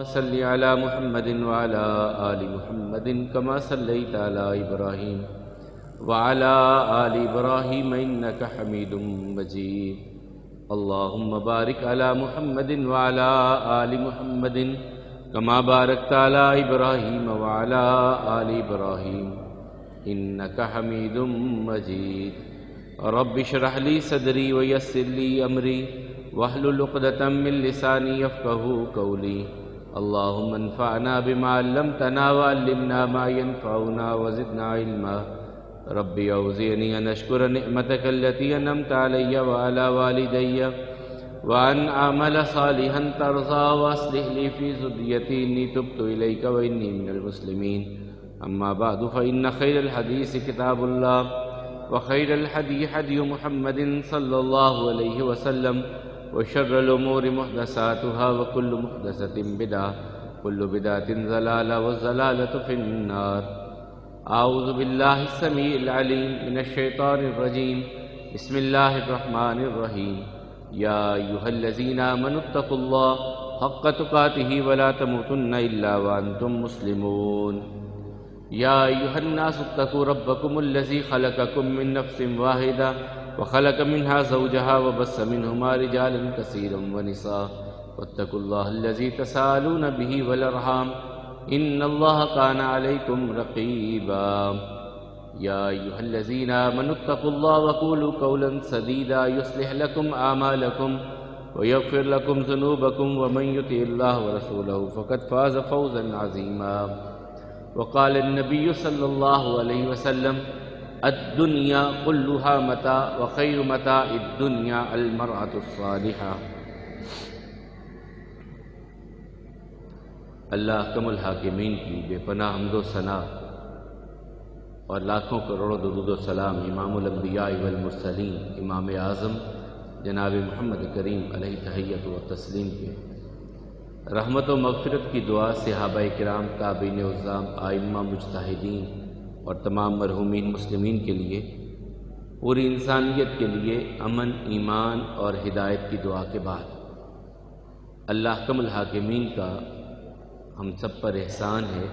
صل على محمد وعلى آل محمد كما صليت على إبراهيم وعلى آل إبراهيم إنك حميد مجيد اللهم بارك على محمد وعلى آل محمد كما باركت على إبراهيم وعلى آل إبراهيم إنك حميد مجيد رب اشرح لي صدري ويسر لي أمري واحلل عقدة من لساني يفقهوا قولي اللهم انفعنا بما علمتنا وعلمنا ما ينفعنا وزدنا علما ربي أوزعني أن أشكر نعمتك التي أنعمت علي وعلى والدي وأن أعمل صالحا ترضى وأصلح لي في ذريتي إني تبت إليك وإني من المسلمين أما بعد فإن خير الحديث كتاب الله وخير الهدي هدي محمد صلى الله عليه وسلم وشر الأمور محدثاتها وكل محدثة بدعة كل بدعة ضلالة والضلالة في النار أعوذ بالله السميع العليم من الشيطان الرجيم بسم الله الرحمن الرحيم يا أيها الذين آمنوا اتقوا الله حق تقاته ولا تموتن إلا وأنتم مسلمون يا أيها الناس اتقوا ربكم الذي خلقكم من نفس واحدة وخلق منها زوجها وبث منهما رجالا كثيرا ونساء واتقوا الله الذي تساءلون به والأرحام إن الله كان عليكم رقيبا يا أيها الذين آمنوا اتقوا الله وقولوا قولا سديدا يصلح لكم أعمالكم ويغفر لكم ذنوبكم ومن يطع الله ورسوله فقد فاز فوزا عظيما وقال النبي صلى الله عليه وسلم الدنيا كلها متاع وخير متاع الدنيا المرأة الصالحة اللہ احکم الحاکمین کی بے پناہ حمد و ثنا اور لاکھوں کروڑوں درود و سلام امام الانبیاء والمرسلین امام اعظم جناب محمد کریم علیہ تحیت و تسلیم کے رحمت و مغفرت کی دعا صحابہ کرام تابعین عظام ائمہ مجتہدین اور تمام مرحومین مسلمین کے لیے پوری انسانیت کے لیے امن ایمان اور ہدایت کی دعا کے بعد اللہ احکم الحاکمین کا ہم سب پر احسان ہے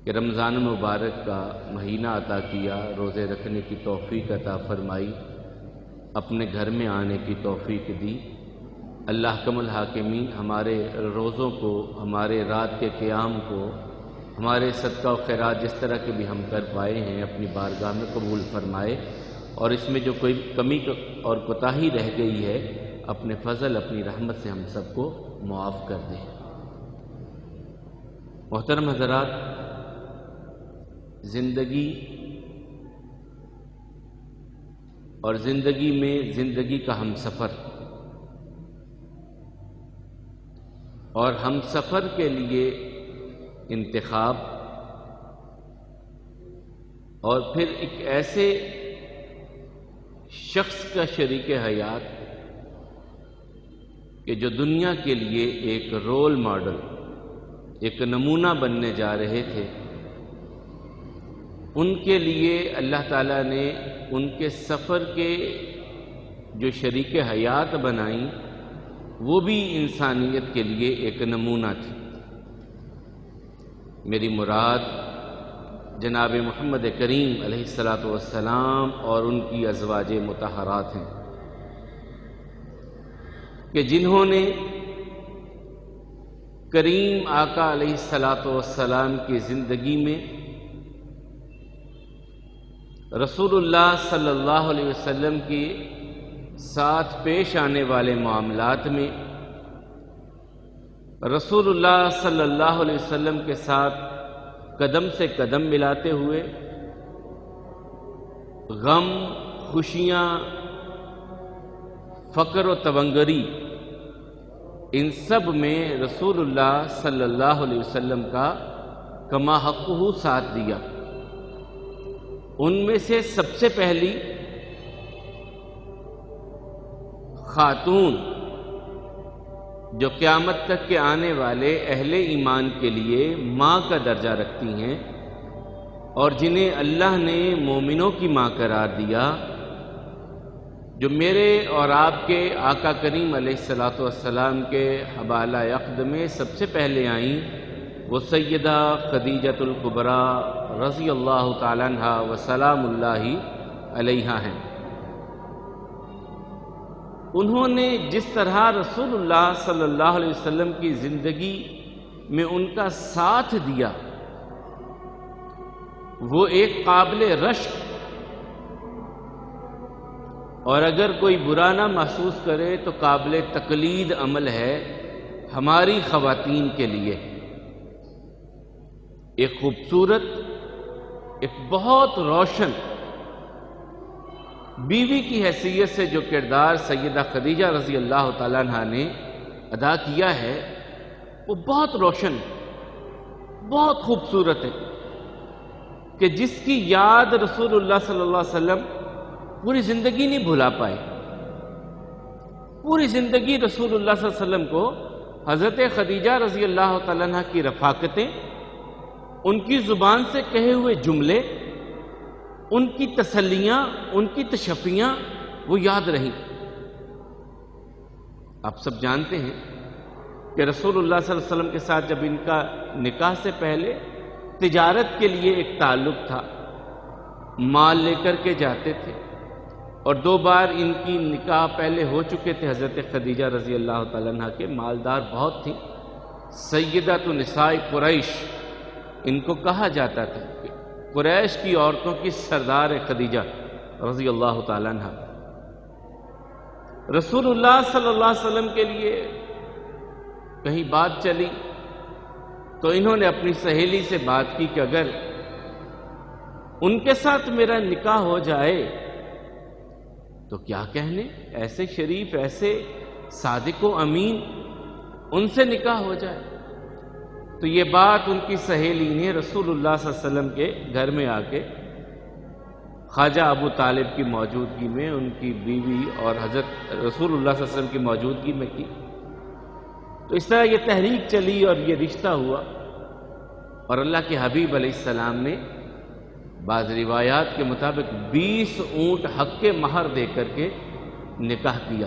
کہ رمضان مبارک کا مہینہ عطا کیا، روزے رکھنے کی توفیق عطا فرمائی، اپنے گھر میں آنے کی توفیق دی۔ اللہ احکم الحاکمین ہمارے روزوں کو، ہمارے رات کے قیام کو، ہمارے صدقہ و خیرات جس طرح کے بھی ہم کر پائے ہیں اپنی بارگاہ میں قبول فرمائے، اور اس میں جو کوئی کمی اور کوتاہی رہ گئی ہے اپنے فضل اپنی رحمت سے ہم سب کو معاف کر دے۔ محترم حضرات، زندگی اور زندگی میں زندگی کا ہم سفر، اور ہم سفر کے لیے انتخاب، اور پھر ایک ایسے شخص کا شریک حیات کہ جو دنیا کے لیے ایک رول ماڈل، ایک نمونہ بننے جا رہے تھے، ان کے لیے اللہ تعالیٰ نے ان کے سفر کے جو شریک حیات بنائیں وہ بھی انسانیت کے لیے ایک نمونہ تھی۔ میری مراد جناب محمد کریم علیہ السلام اور ان کی ازواج مطہرات ہیں کہ جنہوں نے کریم آقا علیہ السلام کی زندگی میں رسول اللہ صلی اللہ علیہ وسلم کی ساتھ پیش آنے والے معاملات میں رسول اللہ صلی اللہ علیہ وسلم کے ساتھ قدم سے قدم ملاتے ہوئے غم، خوشیاں، فقر و تونگری، ان سب میں رسول اللہ صلی اللہ علیہ وسلم کا کما حقہ ساتھ دیا۔ ان میں سے سب سے پہلی خاتون جو قیامت تک کے آنے والے اہل ایمان کے لیے ماں کا درجہ رکھتی ہیں اور جنہیں اللہ نے مومنوں کی ماں قرار دیا، جو میرے اور آپ کے آقا کریم علیہ الصلوۃ والسلام کے حوالہ عقد میں سب سے پہلے آئیں وہ سیدہ خدیجۃ الکبریٰ رضی اللہ تعالیٰ عنہا و سلام اللہ علیہا ہیں۔ انہوں نے جس طرح رسول اللہ صلی اللہ علیہ وسلم کی زندگی میں ان کا ساتھ دیا، وہ ایک قابل رشک، اور اگر کوئی برا نہ محسوس کرے تو قابل تقلید عمل ہے ہماری خواتین کے لیے۔ ایک خوبصورت، ایک بہت روشن بیوی کی حیثیت سے جو کردار سیدہ خدیجہ رضی اللہ تعالیٰ عنہا نے ادا کیا ہے وہ بہت روشن، بہت خوبصورت ہے، کہ جس کی یاد رسول اللہ صلی اللہ علیہ وسلم پوری زندگی نہیں بھلا پائے۔ پوری زندگی رسول اللہ صلی اللہ علیہ وسلم کو حضرت خدیجہ رضی اللہ تعالیٰ عنہ کی رفاقتیں، ان کی زبان سے کہے ہوئے جملے، ان کی تسلیاں، ان کی تشفیاں وہ یاد رہیں۔ آپ سب جانتے ہیں کہ رسول اللہ صلی اللہ علیہ وسلم کے ساتھ جب ان کا نکاح سے پہلے تجارت کے لیے ایک تعلق تھا، مال لے کر کے جاتے تھے، اور 2 بار ان کی نکاح پہلے ہو چکے تھے حضرت خدیجہ رضی اللہ تعالیٰ عنہ کے، مالدار بہت تھیں، سیدۃ نساء قریش ان کو کہا جاتا تھا، کہ قریش کی عورتوں کی سردار خدیجہ رضی اللہ تعالیٰ عنہ۔ رسول اللہ صلی اللہ علیہ وسلم کے لیے کہیں بات چلی تو انہوں نے اپنی سہیلی سے بات کی کہ اگر ان کے ساتھ میرا نکاح ہو جائے تو کیا کہنے، ایسے شریف، ایسے صادق و امین، ان سے نکاح ہو جائے۔ تو یہ بات ان کی سہیلی نے رسول اللہ صلی اللہ علیہ وسلم کے گھر میں آ کے خواجہ ابو طالب کی موجودگی میں، ان کی بیوی اور حضرت رسول اللہ صلی اللہ علیہ وسلم کی موجودگی میں کی۔ تو اس طرح یہ تحریک چلی اور یہ رشتہ ہوا، اور اللہ کے حبیب علیہ السلام نے بعض روایات کے مطابق 20 اونٹ حق مہر دے کر کے نکاح کیا۔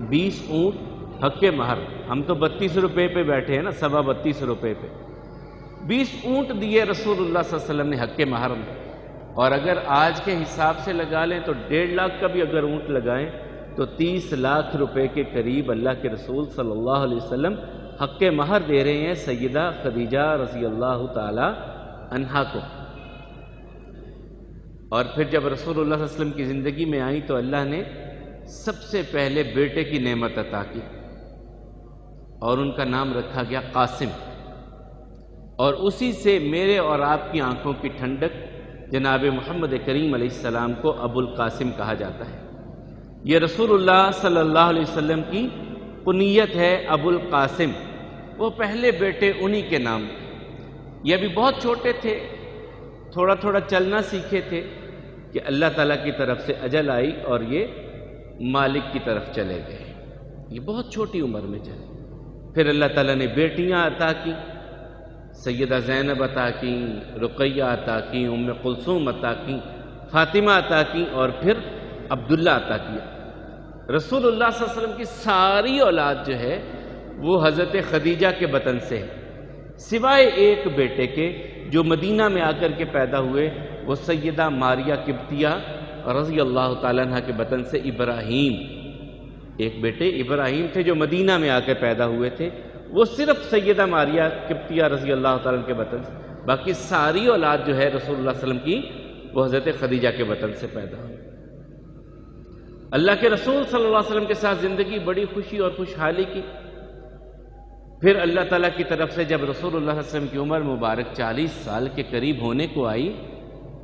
20 اونٹ حق مہر، ہم تو 32 روپے پہ بیٹھے ہیں نا، 32.25 روپے پہ 20 اونٹ دیے رسول اللہ صلی اللہ علیہ وسلم نے حق مہر میں۔ اور اگر آج کے حساب سے لگا لیں تو 1.5 لاکھ کا بھی اگر اونٹ لگائیں تو 30 لاکھ روپے کے قریب اللہ کے رسول صلی اللہ علیہ وسلم حق مہر دے رہے ہیں سیدہ خدیجہ رضی اللہ تعالی عنہا کو۔ اور پھر جب رسول اللہ صلی اللہ علیہ وسلم کی زندگی میں آئیں تو اللہ نے سب سے پہلے بیٹے کی نعمت عطا کی، اور ان کا نام رکھا گیا قاسم، اور اسی سے میرے اور آپ کی آنکھوں کی ٹھنڈک جناب محمد کریم علیہ السلام کو ابو القاسم کہا جاتا ہے۔ یہ رسول اللہ صلی اللہ علیہ وسلم کی کنیت ہے ابو القاسم، وہ پہلے بیٹے انہی کے نام۔ یہ ابھی بہت چھوٹے تھے، تھوڑا تھوڑا چلنا سیکھے تھے کہ اللہ تعالیٰ کی طرف سے اجل آئی اور یہ مالک کی طرف چلے گئے۔ یہ بہت چھوٹی عمر میں چلے، پھر اللہ تعالیٰ نے بیٹیاں عطا کی، سیدہ زینب عطا کی، رقیہ عطا کی، ام کلثوم عطا کی، فاطمہ عطا کی، اور پھر عبداللہ عطا کیا۔ رسول اللہ صلی اللہ علیہ وسلم کی ساری اولاد جو ہے وہ حضرت خدیجہ کے بطن سے ہے، سوائے ایک بیٹے کے جو مدینہ میں آ کر کے پیدا ہوئے، وہ سیدہ ماریہ قبطیہ رضی اللہ تعالیٰ عنہ کے بطن سے ابراہیم، ایک بیٹے ابراہیم تھے جو مدینہ میں آ کے پیدا ہوئے تھے، وہ صرف سیدہ ماریہ قبطیہ رضی اللہ تعالیٰ عنہ کے بطن سے، باقی ساری اولاد جو ہے رسول اللہ صلی اللہ علیہ وسلم کی وہ حضرت خدیجہ کے بطن سے پیدا ہوئی۔ اللہ کے رسول صلی اللہ علیہ وسلم کے ساتھ زندگی بڑی خوشی اور خوشحالی کی۔ پھر اللہ تعالیٰ کی طرف سے جب رسول اللہ صلی اللہ علیہ وسلم کی عمر مبارک 40 سال کے قریب ہونے کو آئی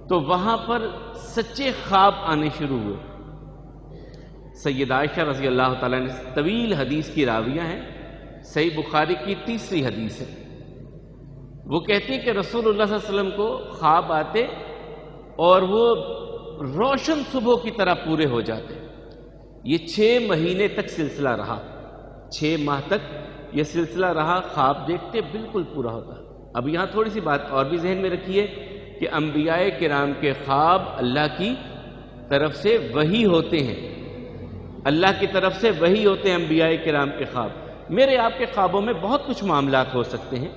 تو وہاں پر سچے خواب آنے شروع ہوئے۔ سیدہ عائشہ رضی اللہ تعالیٰ نے طویل حدیث کی راویہ ہیں، صحیح بخاری کی 3ری حدیث ہے، وہ کہتی کہ رسول اللہ صلی اللہ علیہ وسلم کو خواب آتے اور وہ روشن صبح کی طرح پورے ہو جاتے۔ یہ 6 مہینے تک سلسلہ رہا، 6 ماہ تک یہ سلسلہ رہا، خواب دیکھتے بالکل پورا ہوتا۔ اب یہاں تھوڑی سی بات اور بھی ذہن میں رکھیے کہ انبیاء کرام کے خواب اللہ کی طرف سے وحی ہوتے ہیں، اللہ کی طرف سے وہی ہوتے ہیں انبیاء کرام کے خواب۔ میرے آپ کے خوابوں میں بہت کچھ معاملات ہو سکتے ہیں،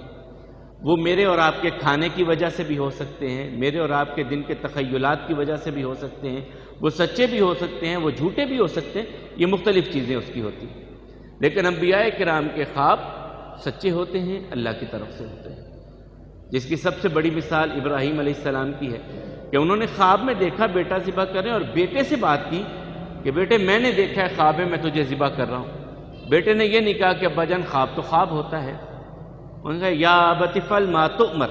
وہ میرے اور آپ کے کھانے کی وجہ سے بھی ہو سکتے ہیں، میرے اور آپ کے دن کے تخیلات کی وجہ سے بھی ہو سکتے ہیں، وہ سچے بھی ہو سکتے ہیں، وہ جھوٹے بھی ہو سکتے ہیں، یہ مختلف چیزیں اس کی ہوتی ہیں۔ لیکن انبیاء کرام کے خواب سچے ہوتے ہیں، اللہ کی طرف سے ہوتے ہیں، جس کی سب سے بڑی مثال ابراہیم علیہ السلام کی ہے کہ انہوں نے خواب میں دیکھا بیٹا ذبح کر رہے ہیں، اور بیٹے سے بات کی کہ بیٹے میں نے دیکھا ہے خواب میں تجھے ذبح کر رہا ہوں۔ بیٹے نے یہ نہیں کہا کہ ابا جان خواب تو خواب ہوتا ہے، انہوں نے کہا یا ابت افعل ما تؤمر،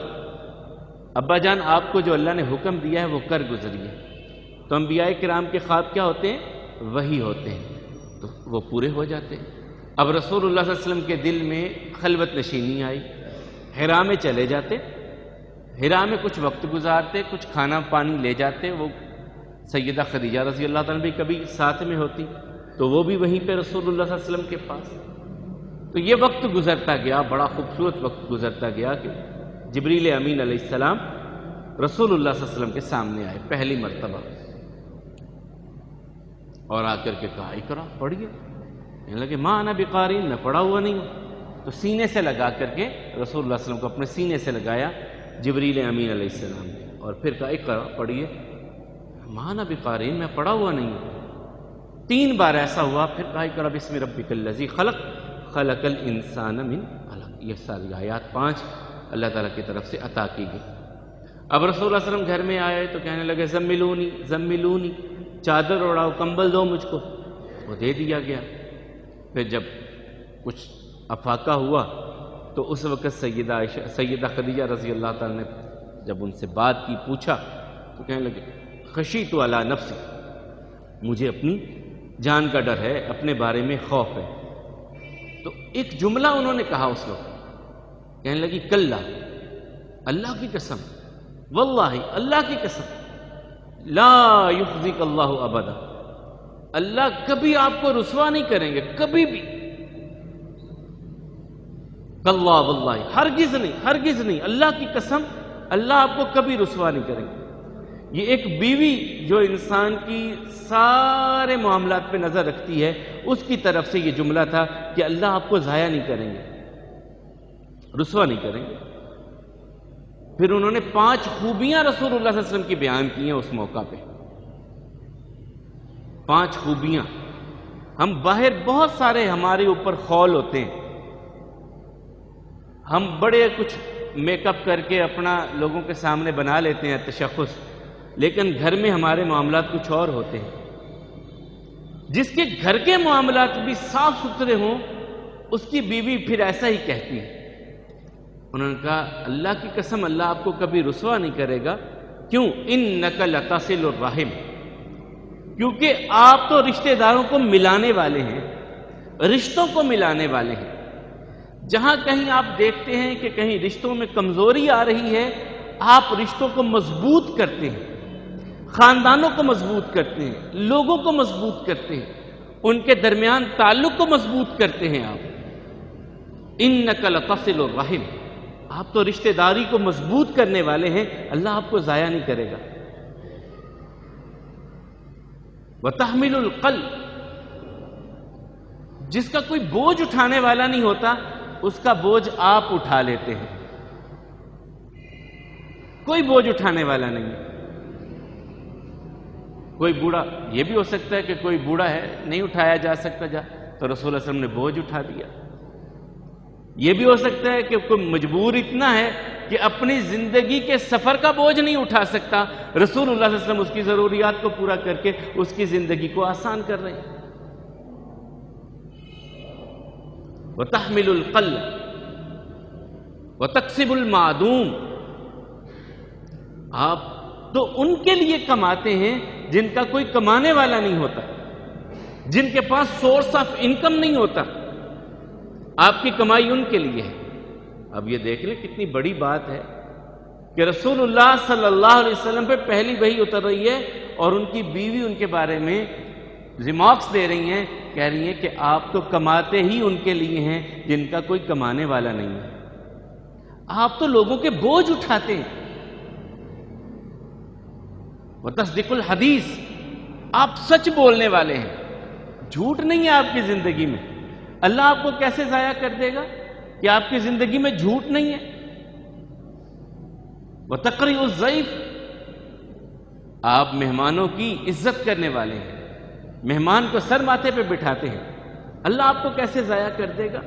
ابا جان آپ کو جو اللہ نے حکم دیا ہے وہ کر گزریے۔ تو انبیاء کرام کے خواب کیا ہوتے ہیں؟ وہی ہوتے ہیں، تو وہ پورے ہو جاتے ہیں۔ اب رسول اللہ صلی اللہ علیہ وسلم کے دل میں خلوت نشینی آئی، حرا میں چلے جاتے، حرا میں کچھ وقت گزارتے، کچھ کھانا پانی لے جاتے۔ وہ سیدہ خدیجہ رضی اللہ تعالیٰ بھی کبھی ساتھ میں ہوتی تو وہ بھی وہیں پہ رسول اللہ صلی اللہ علیہ وسلم کے پاس۔ تو یہ وقت گزرتا گیا، بڑا خوبصورت وقت گزرتا گیا کہ جبریل امین علیہ السلام رسول اللہ صلی اللہ علیہ وسلم کے سامنے آئے پہلی مرتبہ، اور آ کر کے کہا اقرا پڑھیے۔ کہنے لگے ماں انا بقاری، میں پڑھا ہوا نہیں ہوں۔ تو سینے سے لگا کر کے رسول اللہ صلی اللہ علیہ وسلم کو اپنے سینے سے لگایا جبریل امین علیہ السلام نے، اور پھر کہا اقرا پڑھیے۔ ماں انا بقاری، میں پڑھا ہوا نہیں ہوں۔ 3 بار ایسا ہوا، پھر کہا اقرا بسم ربک الذی خلق خلق الانسان من علق۔ یہ ساری آیات 5 اللہ تعالیٰ کی طرف سے عطا کی گئی۔ اب رسول اللہ صلی اللہ علیہ وسلم گھر میں آئے تو کہنے لگے زملونی زملونی، چادر اڑاؤ، کمبل دو مجھ کو۔ وہ دے دیا گیا۔ پھر جب کچھ افاقہ ہوا تو اس وقت سیدہ خدیجہ رضی اللہ تعالیٰ نے جب ان سے بات کی، پوچھا، تو کہنے لگے خشیت علی نفسی، مجھے اپنی جان کا ڈر ہے، اپنے بارے میں خوف ہے۔ تو ایک جملہ انہوں نے کہا اس وقت، کہنے لگی کلا، اللہ کی قسم، واللہ اللہ کی قسم، لا یخزیک اللہ ابدا، اللہ کبھی آپ کو رسوا نہیں کریں گے، کبھی بھی۔ کلا واللہ، ہرگز نہیں، ہرگز نہیں، اللہ کی قسم، اللہ آپ کو کبھی رسوا نہیں کریں گے۔ یہ ایک بیوی جو انسان کی سارے معاملات پہ نظر رکھتی ہے، اس کی طرف سے یہ جملہ تھا کہ اللہ آپ کو ضائع نہیں کریں گے، رسوا نہیں کریں گے۔ پھر انہوں نے 5 خوبیاں رسول اللہ صلی اللہ علیہ وسلم کی بیان کی ہیں اس موقع پہ۔ 5 خوبیاں۔ ہم باہر بہت سارے ہمارے اوپر خول ہوتے ہیں، ہم بڑے کچھ میک اپ کر کے اپنا لوگوں کے سامنے بنا لیتے ہیں تشخص، لیکن گھر میں ہمارے معاملات کچھ اور ہوتے ہیں۔ جس کے گھر کے معاملات بھی صاف ستھرے ہوں، اس کی بیوی پھر ایسا ہی کہتی ہے۔ انہوں نے کہا اللہ کی قسم، اللہ آپ کو کبھی رسوا نہیں کرے گا۔ کیوں؟ انک لتصل الرحم، کیونکہ آپ تو رشتہ داروں کو ملانے والے ہیں، رشتوں کو ملانے والے ہیں۔ جہاں کہیں آپ دیکھتے ہیں کہ کہیں رشتوں میں کمزوری آ رہی ہے، آپ رشتوں کو مضبوط کرتے ہیں، خاندانوں کو مضبوط کرتے ہیں، لوگوں کو مضبوط کرتے ہیں، ان کے درمیان تعلق کو مضبوط کرتے ہیں آپ۔ انک لتصل الرحم، آپ تو رشتہ داری کو مضبوط کرنے والے ہیں، اللہ آپ کو ضائع نہیں کرے گا۔ وتحمل القلب، جس کا کوئی بوجھ اٹھانے والا نہیں ہوتا، اس کا بوجھ آپ اٹھا لیتے ہیں۔ کوئی بوجھ اٹھانے والا نہیں۔ کوئی بوڑھا، یہ بھی ہو سکتا ہے کہ کوئی بوڑھا ہے نہیں اٹھایا جا سکتا، تو رسول اللہ صلی اللہ علیہ وسلم نے بوجھ اٹھا دیا۔ یہ بھی ہو سکتا ہے کہ کوئی مجبور اتنا ہے کہ اپنی زندگی کے سفر کا بوجھ نہیں اٹھا سکتا، رسول اللہ صلی اللہ علیہ وسلم اس کی ضروریات کو پورا کر کے اس کی زندگی کو آسان کر رہے ہیں۔ وَتَحْمِلُ الْقَلَّ وَتَكْسِبُ الْمَعْدُومِ، آپ تو ان کے لیے کماتے ہیں جن کا کوئی کمانے والا نہیں ہوتا، جن کے پاس سورس آف انکم نہیں ہوتا، آپ کی کمائی ان کے لیے ہے۔ اب یہ دیکھ لیں کتنی بڑی بات ہے کہ رسول اللہ صلی اللہ علیہ وسلم پہ پہلی وحی اتر رہی ہے، اور ان کی بیوی ان کے بارے میں ریمارکس دے رہی ہیں، کہہ رہی ہیں کہ آپ تو کماتے ہی ان کے لیے ہیں جن کا کوئی کمانے والا نہیں ہے، آپ تو لوگوں کے بوجھ اٹھاتے ہیں۔ وتصدیق الحدیث، آپ سچ بولنے والے ہیں، جھوٹ نہیں ہے آپ کی زندگی میں، اللہ آپ کو کیسے ضائع کر دے گا کہ آپ کی زندگی میں جھوٹ نہیں ہے؟ وَتَقْرِئُ الضَّيْفَ، آپ مہمانوں کی عزت کرنے والے ہیں، مہمان کو سر ماتھے پہ بٹھاتے ہیں، اللہ آپ کو کیسے ضائع کر دے گا؟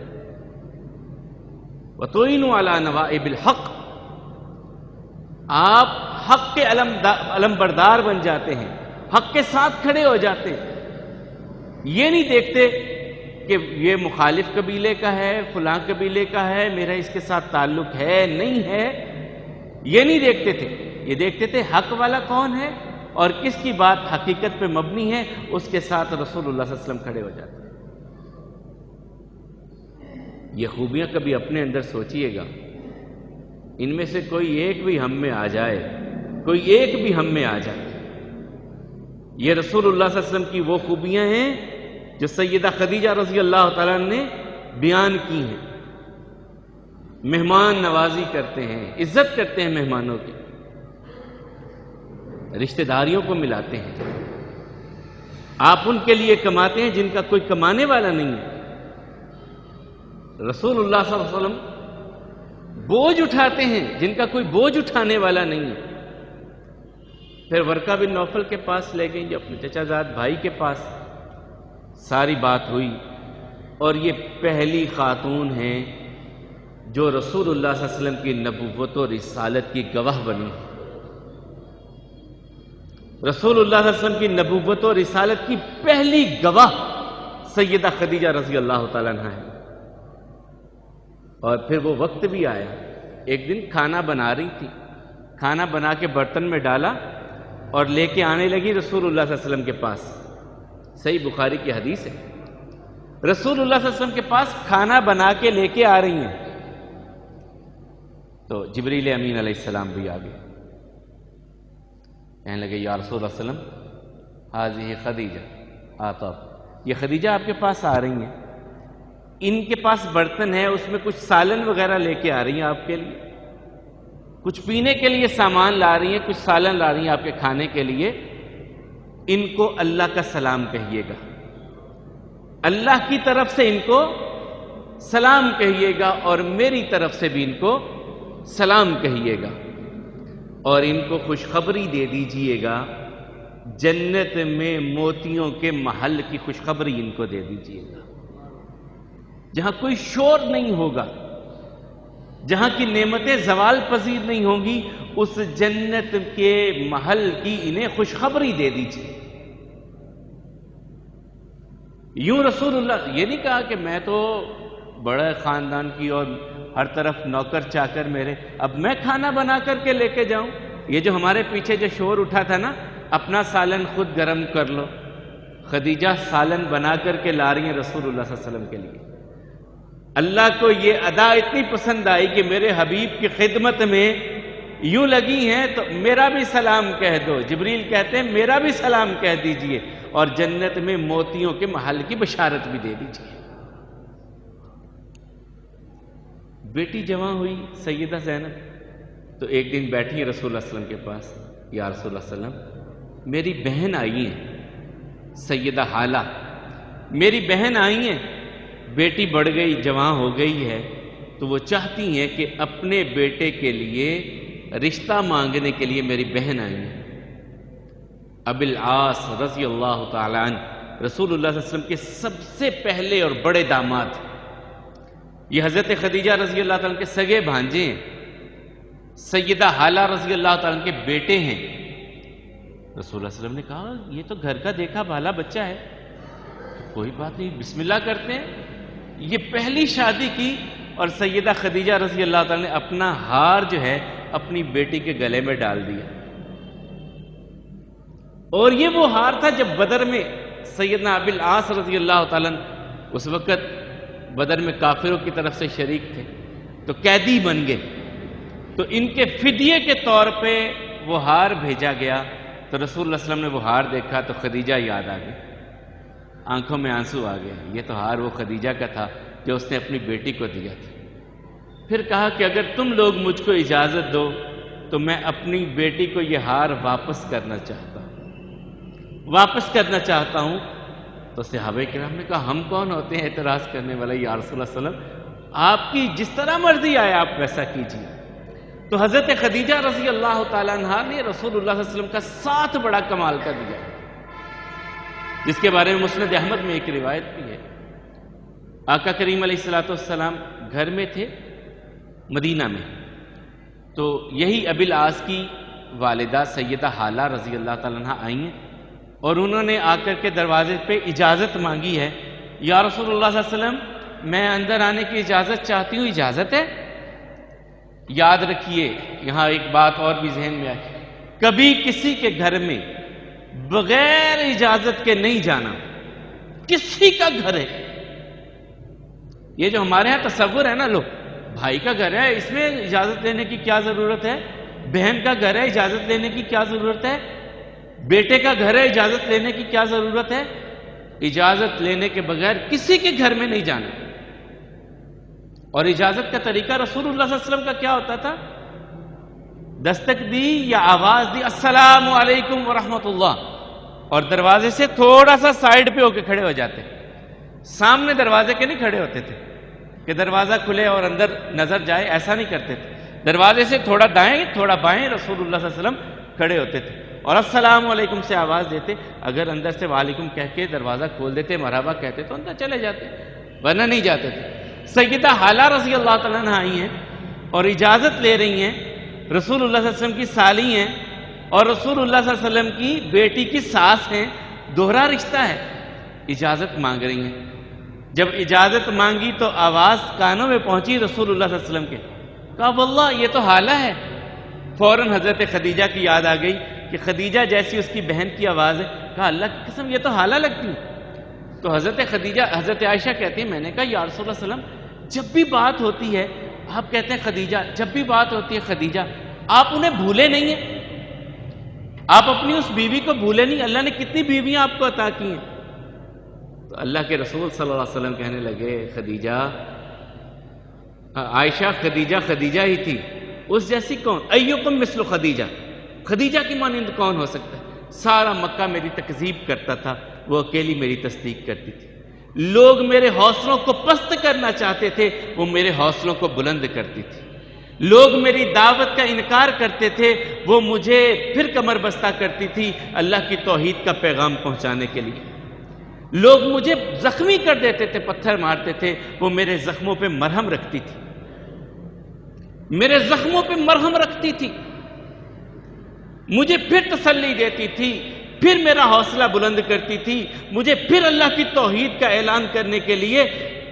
وَتُعِينُ عَلَى نَوَائِبِ الْحَقِّ، آپ حق کے علم بردار بن جاتے ہیں، حق کے ساتھ کھڑے ہو جاتے ہیں، یہ نہیں دیکھتے کہ یہ مخالف قبیلے کا ہے، فلاں قبیلے کا ہے، میرا اس کے ساتھ تعلق ہے نہیں ہے، یہ نہیں دیکھتے تھے، یہ دیکھتے تھے حق والا کون ہے اور کس کی بات حقیقت پہ مبنی ہے، اس کے ساتھ رسول اللہ صلی اللہ علیہ وسلم کھڑے ہو جاتے ہیں۔ یہ خوبیاں کبھی اپنے اندر سوچئے گا، ان میں سے کوئی ایک بھی ہم میں آ جائے، کوئی ایک بھی ہم میں آ جائے۔ یہ رسول اللہ صلی اللہ علیہ وسلم کی وہ خوبیاں ہیں جو سیدہ خدیجہ رضی اللہ تعالیٰ عنہ نے بیان کی ہیں۔ مہمان نوازی کرتے ہیں، عزت کرتے ہیں مہمانوں کی، رشتہ داریوں کو ملاتے ہیں، آپ ان کے لیے کماتے ہیں جن کا کوئی کمانے والا نہیں ہے۔ رسول اللہ صلی اللہ علیہ وسلم بوجھ اٹھاتے ہیں جن کا کوئی بوجھ اٹھانے والا نہیں ہے۔ پھر ورقہ بن نوفل کے پاس لے گئیں، جو اپنے چچا زاد بھائی کے پاس، ساری بات ہوئی، اور یہ پہلی خاتون ہیں جو رسول اللہ صلی اللہ علیہ وسلم کی نبوت و رسالت کی گواہ بنی۔ رسول اللہ صلی اللہ علیہ وسلم کی نبوت و رسالت کی پہلی گواہ سیدہ خدیجہ رضی اللہ تعالیٰ عنہ ہے۔ اور پھر وہ وقت بھی آیا، ایک دن کھانا بنا رہی تھی، کھانا بنا کے برتن میں ڈالا اور لے کے آنے لگی رسول اللہ صلی اللہ علیہ وسلم کے پاس۔ صحیح بخاری کی حدیث ہے، رسول اللہ صلی اللہ علیہ وسلم کے پاس کھانا بنا کے لے کے آ رہی ہیں، تو جبریل امین علیہ السلام بھی آگے، کہنے لگے یا رسول اللہ صلی اللہ علیہ وسلم حاضی خدیجہ آتاب، یہ خدیجہ آپ کے پاس آ رہی ہیں، ان کے پاس برتن ہے، اس میں کچھ سالن وغیرہ لے کے آ رہی ہیں آپ کے لیے، کچھ پینے کے لیے سامان لا رہی ہیں، کچھ سالن لا رہی ہیں آپ کے کھانے کے لیے، ان کو اللہ کا سلام کہیے گا، اللہ کی طرف سے ان کو سلام کہیے گا اور میری طرف سے بھی ان کو سلام کہیے گا، اور ان کو خوشخبری دے دیجئے گا، جنت میں موتیوں کے محل کی خوشخبری ان کو دے دیجئے گا، جہاں کوئی شور نہیں ہوگا، جہاں کی نعمتیں زوال پذیر نہیں ہوں گی، اس جنت کے محل کی انہیں خوشخبری دے دیجیے۔ یوں رسول اللہ یہ نہیں کہا کہ میں تو بڑے خاندان کی اور ہر طرف نوکر چاکر میرے، اب میں کھانا بنا کر کے لے کے جاؤں۔ یہ جو ہمارے پیچھے جو شور اٹھا تھا نا، اپنا سالن خود گرم کر لو، خدیجہ سالن بنا کر کے لا رہی ہیں رسول اللہ صلی اللہ علیہ وسلم کے لیے۔ اللہ کو یہ ادا اتنی پسند آئی کہ میرے حبیب کی خدمت میں یوں لگی ہیں تو میرا بھی سلام کہہ دو، جبریل کہتے ہیں میرا بھی سلام کہہ دیجئے، اور جنت میں موتیوں کے محل کی بشارت بھی دے دیجئے۔ بیٹی جوان ہوئی سیدہ زینب، تو ایک دن بیٹھی رسول اللہ صلی اللہ علیہ وسلم کے پاس، یا رسول اللہ صلی اللہ علیہ وسلم میری بہن آئی ہیں، سیدہ حالہ میری بہن آئی ہیں، بیٹی بڑھ گئی جوان ہو گئی ہے، تو وہ چاہتی ہیں کہ اپنے بیٹے کے لیے رشتہ مانگنے کے لیے میری بہن آئی ہیں۔ ابی العاص رضی اللہ تعالیٰ عنہ رسول اللہ صلی اللہ علیہ وسلم کے سب سے پہلے اور بڑے داماد، یہ حضرت خدیجہ رضی اللہ تعالیٰ عنہ کے سگے بھانجے ہیں، سیدہ حالہ رضی اللہ تعالیٰ عنہ کے بیٹے ہیں۔ رسول اللہ صلی اللہ علیہ وسلم نے کہا یہ تو گھر کا دیکھا بھالا بچہ ہے، کوئی بات نہیں، بسم اللہ کرتے ہیں۔ یہ پہلی شادی کی اور سیدہ خدیجہ رضی اللہ تعالیٰ نے اپنا ہار جو ہے اپنی بیٹی کے گلے میں ڈال دیا، اور یہ وہ ہار تھا جب بدر میں سیدنا ابی العاص رضی اللہ تعالیٰ اس وقت بدر میں کافروں کی طرف سے شریک تھے، تو قیدی بن گئے، تو ان کے فدیے کے طور پہ وہ ہار بھیجا گیا، تو رسول اللہ صلی اللہ علیہ وسلم نے وہ ہار دیکھا تو خدیجہ یاد آ گئی، آنکھوں میں آنسو آ گئے، یہ تو ہار وہ خدیجہ کا تھا جو اس نے اپنی بیٹی کو دیا تھا۔ پھر کہا کہ اگر تم لوگ مجھ کو اجازت دو تو میں اپنی بیٹی کو یہ ہار واپس کرنا چاہتا ہوں، تو صحابہ کرام نے کہا ہم کون ہوتے ہیں اعتراض کرنے والے یا رسول اللہ صلی اللہ علیہ وسلم، آپ کی جس طرح مرضی آئے آپ ویسا کیجیے۔ تو حضرت خدیجہ رضی اللہ تعالیٰ عنہ نے رسول اللہ صلی اللہ علیہ وسلم کا ساتھ بڑا کمال کا دیا، جس کے بارے میں مسند احمد میں ایک روایت بھی ہے۔ آقا کریم علیہ الصلوۃ والسلام گھر میں تھے مدینہ میں، تو یہی ابی العاص کی والدہ سیدہ حالہ رضی اللہ تعالیٰ عنہ آئی ہیں اور انہوں نے آ کر کے دروازے پہ اجازت مانگی ہے، یا رسول اللہ صلی اللہ علیہ وسلم میں اندر آنے کی اجازت چاہتی ہوں، اجازت ہے؟ یاد رکھیے یہاں ایک بات اور بھی ذہن میں آئی، کبھی کسی کے گھر میں بغیر اجازت کے نہیں جانا، کسی کا گھر ہے، یہ جو ہمارے ہاں تصور ہے نا، لو بھائی کا گھر ہے اس میں اجازت لینے کی کیا ضرورت ہے، بہن کا گھر ہے اجازت لینے کی کیا ضرورت ہے، بیٹے کا گھر ہے اجازت لینے کی کیا ضرورت ہے؟ اجازت لینے کے بغیر کسی کے گھر میں نہیں جانا۔ اور اجازت کا طریقہ رسول اللہ صلی اللہ علیہ وسلم کا کیا ہوتا تھا؟ دستک دی یا آواز دی، السلام علیکم ورحمۃ اللہ، اور دروازے سے تھوڑا سا سائیڈ پہ ہو کے کھڑے ہو جاتے، سامنے دروازے کے نہیں کھڑے ہوتے تھے کہ دروازہ کھلے اور اندر نظر جائے، ایسا نہیں کرتے تھے، دروازے سے تھوڑا دائیں تھوڑا بائیں رسول اللہ صلی اللہ علیہ وسلم کھڑے ہوتے تھے اور السلام علیکم سے آواز دیتے، اگر اندر سے وعلیکم کہہ کے دروازہ کھول دیتے، مرحبا کہتے تو اندر چلے جاتے، ورنہ نہیں جاتے تھے۔ سیدہ حالہ رضی اللہ تعالیٰ عنہ آئی ہیں اور اجازت لے رہی ہیں، رسول اللہ صلی اللہ علیہ وسلم کی سالی ہیں اور رسول اللہ صلی اللہ علیہ وسلم کی بیٹی کی ساس ہیں، دوہرا رشتہ ہے، اجازت مانگ رہی ہیں۔ جب اجازت مانگی تو آواز کانوں میں پہنچی رسول اللہ صلی اللہ علیہ وسلم کے، کہا واللہ یہ تو حالہ ہے۔ فوراً حضرت خدیجہ کی یاد آ گئی کہ خدیجہ جیسی اس کی بہن کی آواز ہے، کہا اللہ کی قسم یہ تو حالہ لگتی ہے۔ تو حضرت عائشہ کہتی ہیں میں نے کہا یا رسول اللہ صلی اللہ علیہ وسلم جب بھی بات ہوتی ہے آپ کہتے ہیں خدیجہ، جب بھی بات ہوتی ہے خدیجہ، آپ انہیں بھولے نہیں ہیں، آپ اپنی اس بیوی کو بھولے نہیں، اللہ نے کتنی بیویاں آپ کو عطا کی ہیں۔ تو اللہ کے رسول صلی اللہ علیہ وسلم کہنے لگے خدیجہ، عائشہ خدیجہ ہی تھی، اس جیسی کون؟ ایکم مثل خدیجہ، خدیجہ کی مانند کون ہو سکتا ہے؟ سارا مکہ میری تکذیب کرتا تھا، وہ اکیلی میری تصدیق کرتی تھی، لوگ میرے حوصلوں کو پست کرنا چاہتے تھے، وہ میرے حوصلوں کو بلند کرتی تھی، لوگ میری دعوت کا انکار کرتے تھے، وہ مجھے پھر کمر بستہ کرتی تھی اللہ کی توحید کا پیغام پہنچانے کے لیے، لوگ مجھے زخمی کر دیتے تھے، پتھر مارتے تھے، وہ میرے زخموں پہ مرہم رکھتی تھی، میرے زخموں پہ مرہم رکھتی تھی، مجھے پھر تسلی دیتی تھی، پھر میرا حوصلہ بلند کرتی تھی، مجھے پھر اللہ کی توحید کا اعلان کرنے کے لیے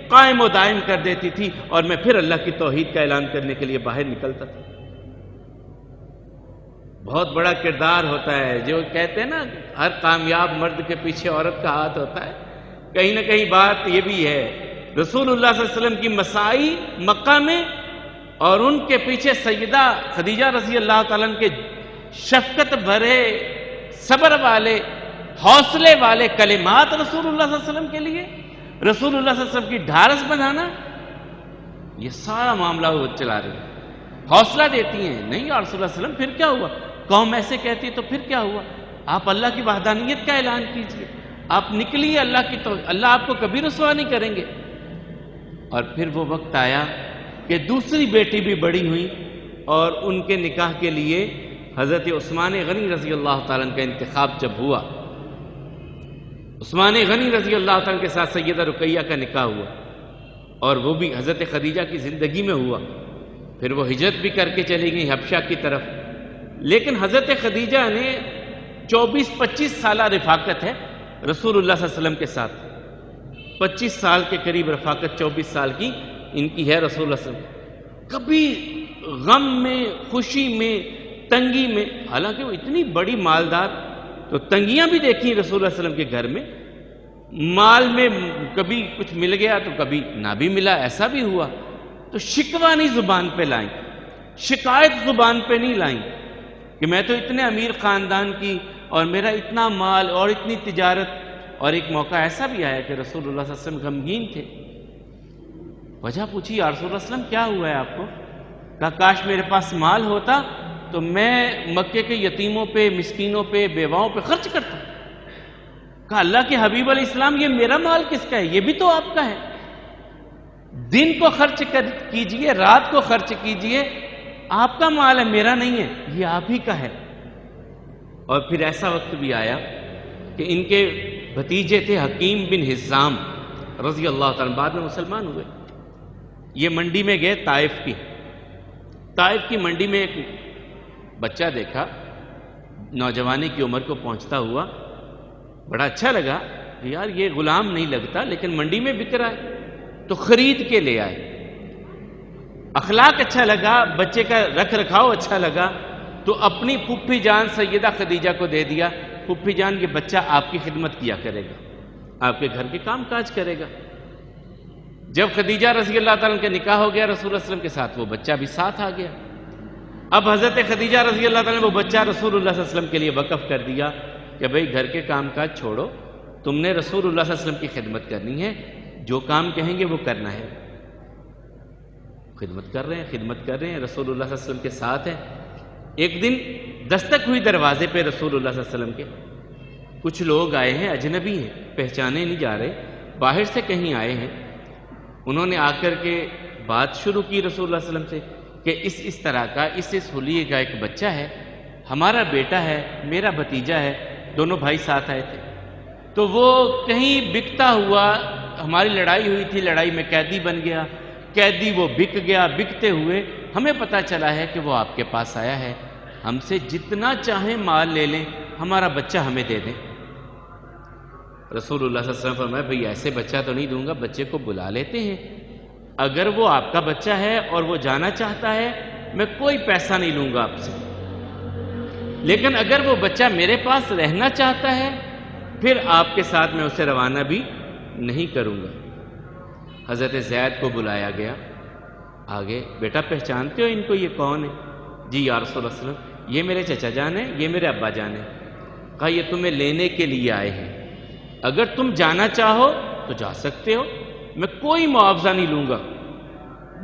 قائم و دائم کر دیتی تھی، اور میں پھر اللہ کی توحید کا اعلان کرنے کے لیے باہر نکلتا تھا۔ بہت بڑا کردار ہوتا ہے، جو کہتے ہیں نا ہر کامیاب مرد کے پیچھے عورت کا ہاتھ ہوتا ہے، کہیں نہ کہیں بات یہ بھی ہے۔ رسول اللہ صلی اللہ علیہ وسلم کی مسائی مکہ میں اور ان کے پیچھے سیدہ خدیجہ رضی اللہ تعالیٰ عنہ کے شفقت بھرے، صبر والے، حوصلے والے کلمات رسول اللہ صلی اللہ علیہ وسلم کے لیے، رسول اللہ صلی اللہ علیہ وسلم کی ڈھارس بنانا، یہ سارا معاملہ وہ چلا رہے ہیں، حوصلہ دیتی ہیں، نہیں یا رسول اللہ صلی اللہ علیہ وسلم پھر کیا ہوا؟ قوم ایسے کہتی ہے تو پھر کیا ہوا؟ آپ اللہ کی وحدانیت کا اعلان کیجئے، آپ نکلیے اللہ کی، تو اللہ آپ کو کبھی رسوا نہیں کریں گے۔ اور پھر وہ وقت آیا کہ دوسری بیٹی بھی بڑی ہوئی اور ان کے نکاح کے لیے حضرت عثمان غنی رضی اللہ تعالیٰ عنہ کا انتخاب جب ہوا، عثمان غنی رضی اللہ تعالیٰ عنہ کے ساتھ سیدہ رقیہ کا نکاح ہوا، اور وہ بھی حضرت خدیجہ کی زندگی میں ہوا، پھر وہ ہجرت بھی کر کے چلی گئی حبشہ کی طرف، لیکن حضرت خدیجہ نے 24-25 سالہ رفاقت ہے رسول اللہ صلی اللہ علیہ وسلم کے ساتھ، 25 سال کے قریب رفاقت، 24 سال کی ان کی ہے رسول اللہ صلی اللہ علیہ وسلم، کبھی غم میں، خوشی میں، تنگی میں، حالانکہ وہ اتنی بڑی مالدار، تو تنگیاں بھی دیکھی رسول اللہ صلی اللہ علیہ وسلم کے گھر میں، مال میں کبھی کچھ مل گیا تو کبھی نہ بھی ملا، ایسا بھی ہوا، تو شکوہ نہیں زبان پہ لائیں، شکایت زبان پہ نہیں لائیں کہ میں تو اتنے امیر خاندان کی اور میرا اتنا مال اور اتنی تجارت، اور ایک موقع ایسا بھی آیا کہ رسول اللہ صلی اللہ علیہ وسلم غمگین تھے، وجہ پوچھی یا رسول اللہ صلی اللہ علیہ وسلم کیا ہوا ہے آپ کو؟ کہا کاش میرے پاس مال ہوتا تو میں مکے کے یتیموں پہ، مسکینوں پہ، بیواؤں پہ خرچ کرتا، کہا اللہ کے حبیب علیہ السلام یہ میرا مال کس کا ہے؟ یہ بھی تو آپ کا ہے. دن کو خرچ کیجئے، رات کو خرچ کیجئے، آپ کا مال ہے، میرا نہیں ہے، یہ آپ ہی کا ہے. اور پھر ایسا وقت بھی آیا کہ ان کے بھتیجے تھے حکیم بن حزام رضی اللہ تعالیٰ، بعد میں مسلمان ہوئے. یہ منڈی میں گئے، طائف کی منڈی میں ایک بچہ دیکھا، نوجوانی کی عمر کو پہنچتا ہوا. بڑا اچھا لگا کہ یار یہ غلام نہیں لگتا لیکن منڈی میں بک رہا ہے، تو خرید کے لے آئے. اخلاق اچھا لگا، بچے کا رکھ رکھاؤ اچھا لگا، تو اپنی پھپھی جان سیدہ خدیجہ کو دے دیا. پھپھی جان یہ بچہ آپ کی خدمت کیا کرے گا، آپ کے گھر کے کام کاج کرے گا. جب خدیجہ رضی اللہ تعالیٰ کا نکاح ہو گیا رسول اللہ علیہ وسلم کے ساتھ، وہ بچہ بھی ساتھ آ گیا. اب حضرت خدیجہ رضی اللہ تعالیٰ نے وہ بچہ رسول اللہ صلی اللہ علیہ وسلم کے لیے وقف کر دیا کہ بھئی گھر کے کام کاج چھوڑو، تم نے رسول اللہ صلی اللہ علیہ وسلم کی خدمت کرنی ہے، جو کام کہیں گے وہ کرنا ہے. خدمت کر رہے ہیں، رسول اللہ صلی اللہ علیہ وسلم کے ساتھ ہیں. ایک دن دستک ہوئی دروازے پہ رسول اللہ صلی اللہ علیہ وسلم کے. کچھ لوگ آئے ہیں، اجنبی ہیں، پہچانے نہیں جا رہے، باہر سے کہیں آئے ہیں. انہوں نے آ کر کے بات شروع کی رسول اللہ صلی اللہ علیہ وسلم سے کہ اس طرح کا، اس حلیے کا ایک بچہ ہے، ہمارا بیٹا ہے، میرا بھتیجا ہے، دونوں بھائی ساتھ آئے تھے. تو وہ کہیں بکتا ہوا، ہماری لڑائی ہوئی تھی، لڑائی میں قیدی بن گیا، قیدی وہ بک گیا، بکتے ہوئے ہمیں پتہ چلا ہے کہ وہ آپ کے پاس آیا ہے، ہم سے جتنا چاہیں مال لے لیں، ہمارا بچہ ہمیں دے دیں. رسول اللہ صلی اللہ علیہ وسلم فرمایا بھئی ایسے بچہ تو نہیں دوں گا، بچے کو بلا لیتے ہیں، اگر وہ آپ کا بچہ ہے اور وہ جانا چاہتا ہے میں کوئی پیسہ نہیں لوں گا آپ سے، لیکن اگر وہ بچہ میرے پاس رہنا چاہتا ہے پھر آپ کے ساتھ میں اسے روانہ بھی نہیں کروں گا. حضرت زید کو بلایا گیا، آگے بیٹا پہچانتے ہو ان کو، یہ کون ہے؟ جی یا رسول اللہ صلی اللہ علیہ وسلم، یہ میرے چچا جان ہیں، یہ میرے ابا جان ہیں. کہا یہ تمہیں لینے کے لیے آئے ہیں، اگر تم جانا چاہو تو جا سکتے ہو، میں کوئی معاوضہ نہیں لوں گا،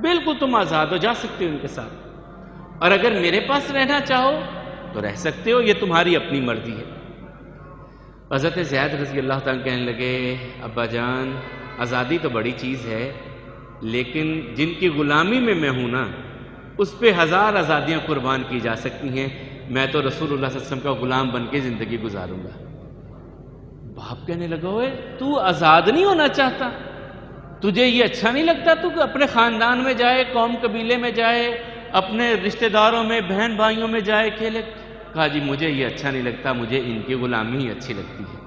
بالکل تم آزاد ہو، جا سکتے ہو ان کے ساتھ، اور اگر میرے پاس رہنا چاہو تو رہ سکتے ہو، یہ تمہاری اپنی مرضی ہے. حضرت زید رضی اللہ تعالیٰ کہنے لگے ابا جان آزادی تو بڑی چیز ہے، لیکن جن کی غلامی میں ہوں نا اس پہ 1000 آزادیاں قربان کی جا سکتی ہیں، میں تو رسول اللہ صلی اللہ علیہ وسلم کا غلام بن کے زندگی گزاروں گا. باپ کہنے لگا ہوئے تو آزاد نہیں ہونا چاہتا؟ تجھے یہ اچھا نہیں لگتا تو اپنے خاندان میں جائے، قوم قبیلے میں جائے، اپنے رشتہ داروں میں، بہن بھائیوں میں جائے کھیلے؟ کہا جی مجھے یہ اچھا نہیں لگتا، مجھے ان کی غلامی ہی اچھی لگتی ہے.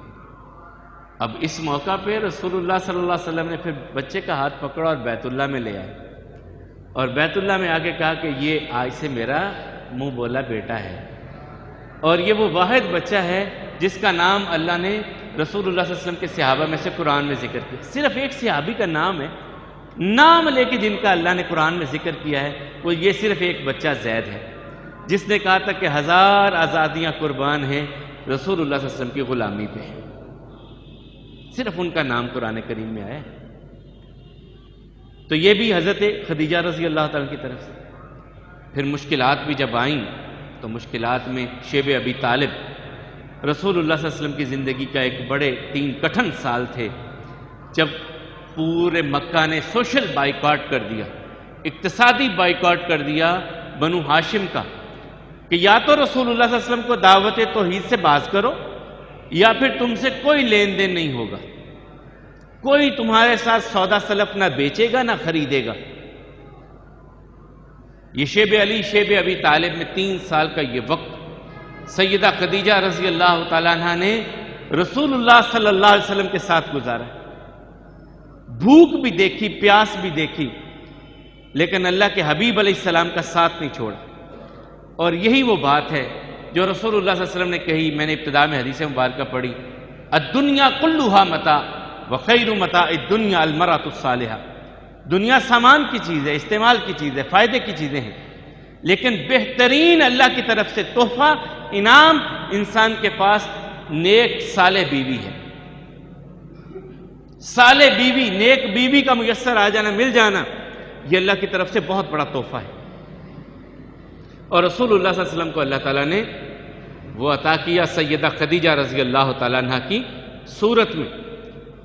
اب اس موقع پہ رسول اللہ صلی اللہ علیہ وسلم نے پھر بچے کا ہاتھ پکڑا اور بیت اللہ میں لے آئے، اور بیت اللہ میں آگے کہا کہ یہ آج سے میرا منہ بولا بیٹا ہے، اور یہ وہ واحد بچہ ہے جس کا نام اللہ نے رسول اللہ صلی اللہ علیہ وسلم کے صحابہ میں سے قرآن میں ذکر کیا. صرف ایک صحابی کا نام ہے، نام لے کے جن کا اللہ نے قرآن میں ذکر کیا ہے وہ یہ صرف ایک بچہ زید ہے، جس نے کہا تھا کہ 1000 آزادیاں قربان ہیں رسول اللہ صلی اللہ علیہ وسلم کی غلامی پہ. صرف ان کا نام قرآن کریم میں آیا ہے. تو یہ بھی حضرت خدیجہ رضی اللہ تعالیٰ کی طرف سے. پھر مشکلات بھی جب آئیں تو مشکلات میں شیب ابی طالب رسول اللہ صلی اللہ علیہ وسلم کی زندگی کا ایک بڑے 3 کٹھن سال تھے، جب پورے مکہ نے سوشل بائیکاٹ کر دیا، اقتصادی بائیکاٹ کر دیا بنو ہاشم کا، کہ یا تو رسول اللہ صلی اللہ علیہ وسلم کو دعوت توحید سے باز کرو یا پھر تم سے کوئی لین دین نہیں ہوگا، کوئی تمہارے ساتھ سودا سلف نہ بیچے گا نہ خریدے گا. یہ شیب علی شیب ابی طالب میں 3 سال کا یہ وقت سیدہ خدیجہ رضی اللہ تعالیٰ عنہ نے رسول اللہ صلی اللہ علیہ وسلم کے ساتھ گزارا. بھوک بھی دیکھی، پیاس بھی دیکھی، لیکن اللہ کے حبیب علیہ السلام کا ساتھ نہیں چھوڑا. اور یہی وہ بات ہے جو رسول اللہ صلی اللہ علیہ وسلم نے کہی، میں نے ابتدا میں حدیث مبارکہ پڑھی، الدنیا کلھا متاع وخیر متاع الدنیا المرأۃ الصالحہ. دنیا سامان کی چیز ہے، استعمال کی چیز ہے، فائدے کی چیزیں ہیں، لیکن بہترین اللہ کی طرف سے تحفہ، انعام انسان کے پاس نیک صالح بیوی ہے. صالح بیوی، نیک بیوی کا میسر آ جانا، مل جانا، یہ اللہ کی طرف سے بہت بڑا تحفہ ہے. اور رسول اللہ صلی اللہ علیہ وسلم کو اللہ تعالیٰ نے وہ عطا کیا سیدہ خدیجہ رضی اللہ تعالیٰ عنہ کی صورت میں،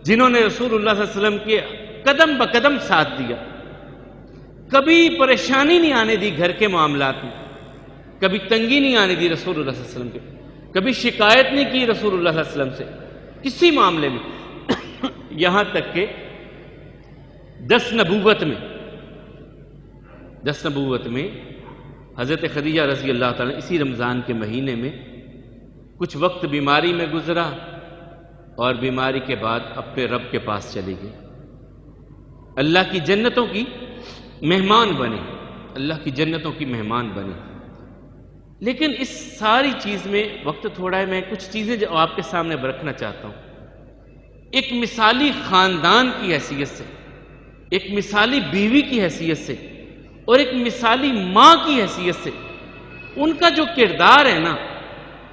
جنہوں نے رسول اللہ صلی اللہ علیہ وسلم کے قدم بقدم ساتھ دیا، کبھی پریشانی نہیں آنے دی گھر کے معاملات میں، کبھی تنگی نہیں آنے دی رسول اللہ صلی اللہ علیہ وسلم کے، کبھی شکایت نہیں کی رسول اللہ صلی اللہ علیہ وسلم سے کسی معاملے میں، یہاں تک کہ 10 نبوت میں حضرت خدیجہ رضی اللہ تعالیٰ اسی رمضان کے مہینے میں کچھ وقت بیماری میں گزرا اور بیماری کے بعد اپنے رب کے پاس چلی گئی، اللہ کی جنتوں کی مہمان بنے، اللہ کی جنتوں کی مہمان بنے۔ لیکن اس ساری چیز میں وقت تھوڑا ہے، میں کچھ چیزیں جو آپ کے سامنے رکھنا چاہتا ہوں۔ ایک مثالی خاندان کی حیثیت سے، ایک مثالی بیوی کی حیثیت سے اور ایک مثالی ماں کی حیثیت سے ان کا جو کردار ہے نا،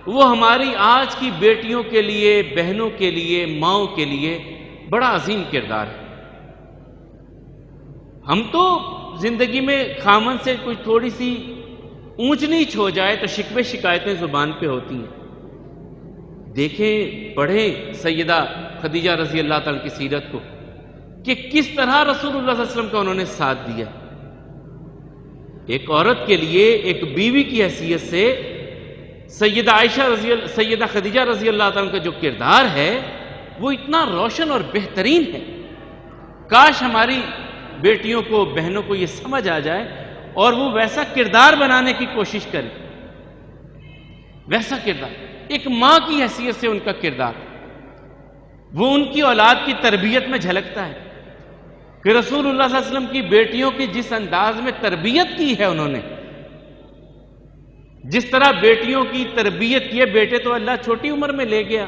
وہ ہماری آج کی بیٹیوں کے لیے، بہنوں کے لیے، ماؤں کے لیے بڑا عظیم کردار ہے۔ ہم تو زندگی میں خامن سے کوئی تھوڑی سی اونچ نیچ ہو جائے تو شکوے شکایتیں زبان پہ ہوتی ہیں۔ دیکھیں، پڑھیں سیدہ خدیجہ رضی اللہ تعالیٰ کی سیرت کو کہ کس طرح رسول اللہ صلی اللہ علیہ وسلم کا انہوں نے ساتھ دیا۔ ایک عورت کے لیے، ایک بیوی کی حیثیت سے سیدہ خدیجہ رضی اللہ تعالیٰ کا جو کردار ہے وہ اتنا روشن اور بہترین ہے۔ کاش ہماری بیٹیوں کو، بہنوں کو یہ سمجھ آ جائے اور وہ ویسا کردار بنانے کی کوشش کریں، ویسا کردار، ایک ماں کی حیثیت سے ان کا کردار، وہ ان کی اولاد کی تربیت میں جھلکتا ہے کہ رسول اللہ صلی اللہ علیہ وسلم کی بیٹیوں کی جس انداز میں تربیت کی ہے انہوں نے، جس طرح بیٹیوں کی تربیت کی ہے۔ بیٹے تو اللہ چھوٹی عمر میں لے گیا،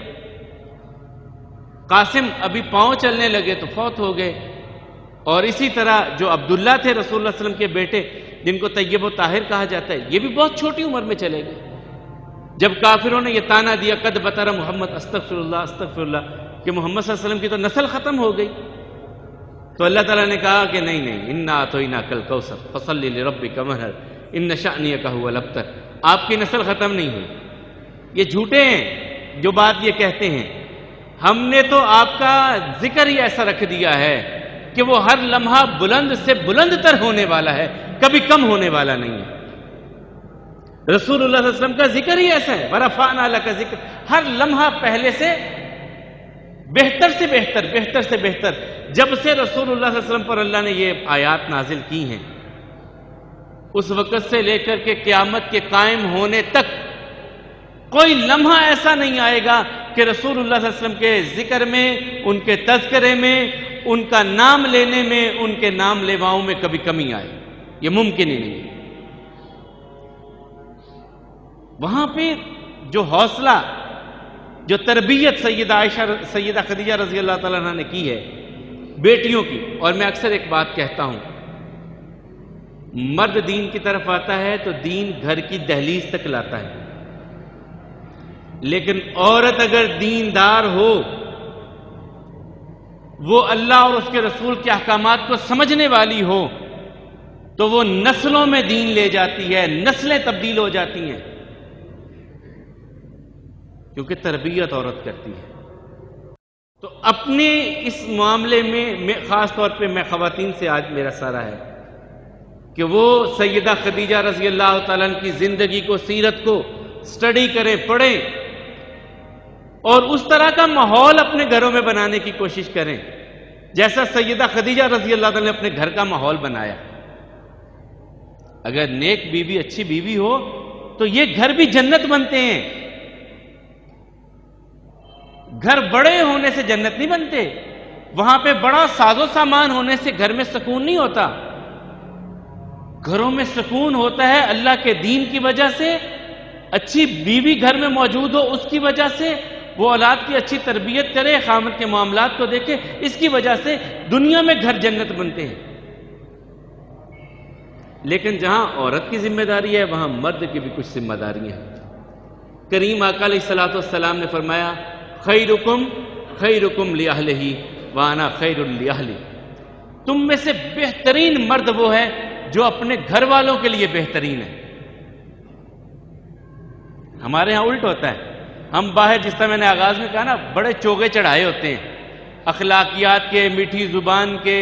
قاسم ابھی پاؤں چلنے لگے تو فوت ہو گئے، اور اسی طرح جو عبداللہ تھے رسول اللہ صلی اللہ علیہ وسلم کے بیٹے، جن کو طیب و طاہر کہا جاتا ہے، یہ بھی بہت چھوٹی عمر میں چلے گئے۔ جب کافروں نے یہ تانا دیا قد بطر محمد استغفر اللہ کہ محمد صلی اللہ علیہ وسلم کی تو نسل ختم ہو گئی، تو اللہ تعالیٰ نے کہا کہ نہیں، انا اعطیناک الکوثر فصلی لربک وانحر ان شأنک ھو الابتر، آپ کی نسل ختم نہیں ہوئی۔ یہ جھوٹے ہیں جو بات یہ کہتے ہیں، ہم نے تو آپ کا ذکر ہی ایسا رکھ دیا ہے کہ وہ ہر لمحہ بلند سے بلند تر ہونے والا ہے، کبھی کم ہونے والا نہیں ہے۔ رسول اللہ صلی اللہ علیہ وسلم کا ذکر ہی ایسا ہے، ورفعنا لک ذکر، ہر لمحہ پہلے سے بہتر سے بہتر، بہتر سے بہتر۔ جب سے رسول اللہ صلی اللہ علیہ وسلم پر اللہ نے یہ آیات نازل کی ہیں، اس وقت سے لے کر کے قیامت کے قائم ہونے تک کوئی لمحہ ایسا نہیں آئے گا کہ رسول اللہ صلی اللہ علیہ وسلم کے ذکر میں، ان کے تذکرے میں، ان کا نام لینے میں، ان کے نام لیواؤں میں کبھی کمی آئے، یہ ممکن ہی نہیں ہے۔ وہاں پہ جو حوصلہ، جو تربیت سیدہ خدیجہ رضی اللہ تعالیٰ عنہ نے کی ہے بیٹیوں کی، اور میں اکثر ایک بات کہتا ہوں، مرد دین کی طرف آتا ہے تو دین گھر کی دہلیز تک لاتا ہے، لیکن عورت اگر دیندار ہو، وہ اللہ اور اس کے رسول کے احکامات کو سمجھنے والی ہو، تو وہ نسلوں میں دین لے جاتی ہے، نسلیں تبدیل ہو جاتی ہیں، کیونکہ تربیت عورت کرتی ہے۔ تو اپنے اس معاملے میں خاص طور پہ میں خواتین سے آج میرا سارا ہے کہ وہ سیدہ خدیجہ رضی اللہ تعالیٰ عنہ کی زندگی کو، سیرت کو سٹڈی کریں، پڑھیں، اور اس طرح کا ماحول اپنے گھروں میں بنانے کی کوشش کریں جیسا سیدہ خدیجہ رضی اللہ تعالیٰ نے اپنے گھر کا ماحول بنایا۔ اگر نیک بیوی، اچھی بیوی ہو تو یہ گھر بھی جنت بنتے ہیں۔ گھر بڑے ہونے سے جنت نہیں بنتے، وہاں پہ بڑا ساز و سامان ہونے سے گھر میں سکون نہیں ہوتا۔ گھروں میں سکون ہوتا ہے اللہ کے دین کی وجہ سے، اچھی بیوی گھر میں موجود ہو اس کی وجہ سے، وہ اولاد کی اچھی تربیت کرے، خامد کے معاملات کو دیکھے، اس کی وجہ سے دنیا میں گھر جنت بنتے ہیں۔ لیکن جہاں عورت کی ذمہ داری ہے وہاں مرد کی بھی کچھ ذمہ داریاں ہیں۔ کریم آقا علیہ الصلوۃ والسلام نے فرمایا خیرکم خیرکم لأہلہ وانا خیر لأہلی، تم میں سے بہترین مرد وہ ہے جو اپنے گھر والوں کے لیے بہترین ہے۔ ہمارے ہاں الٹ ہوتا ہے، ہم باہر جس طرح میں نے آغاز میں کہا نا بڑے چوگے چڑھائے ہوتے ہیں اخلاقیات کے، میٹھی زبان کے،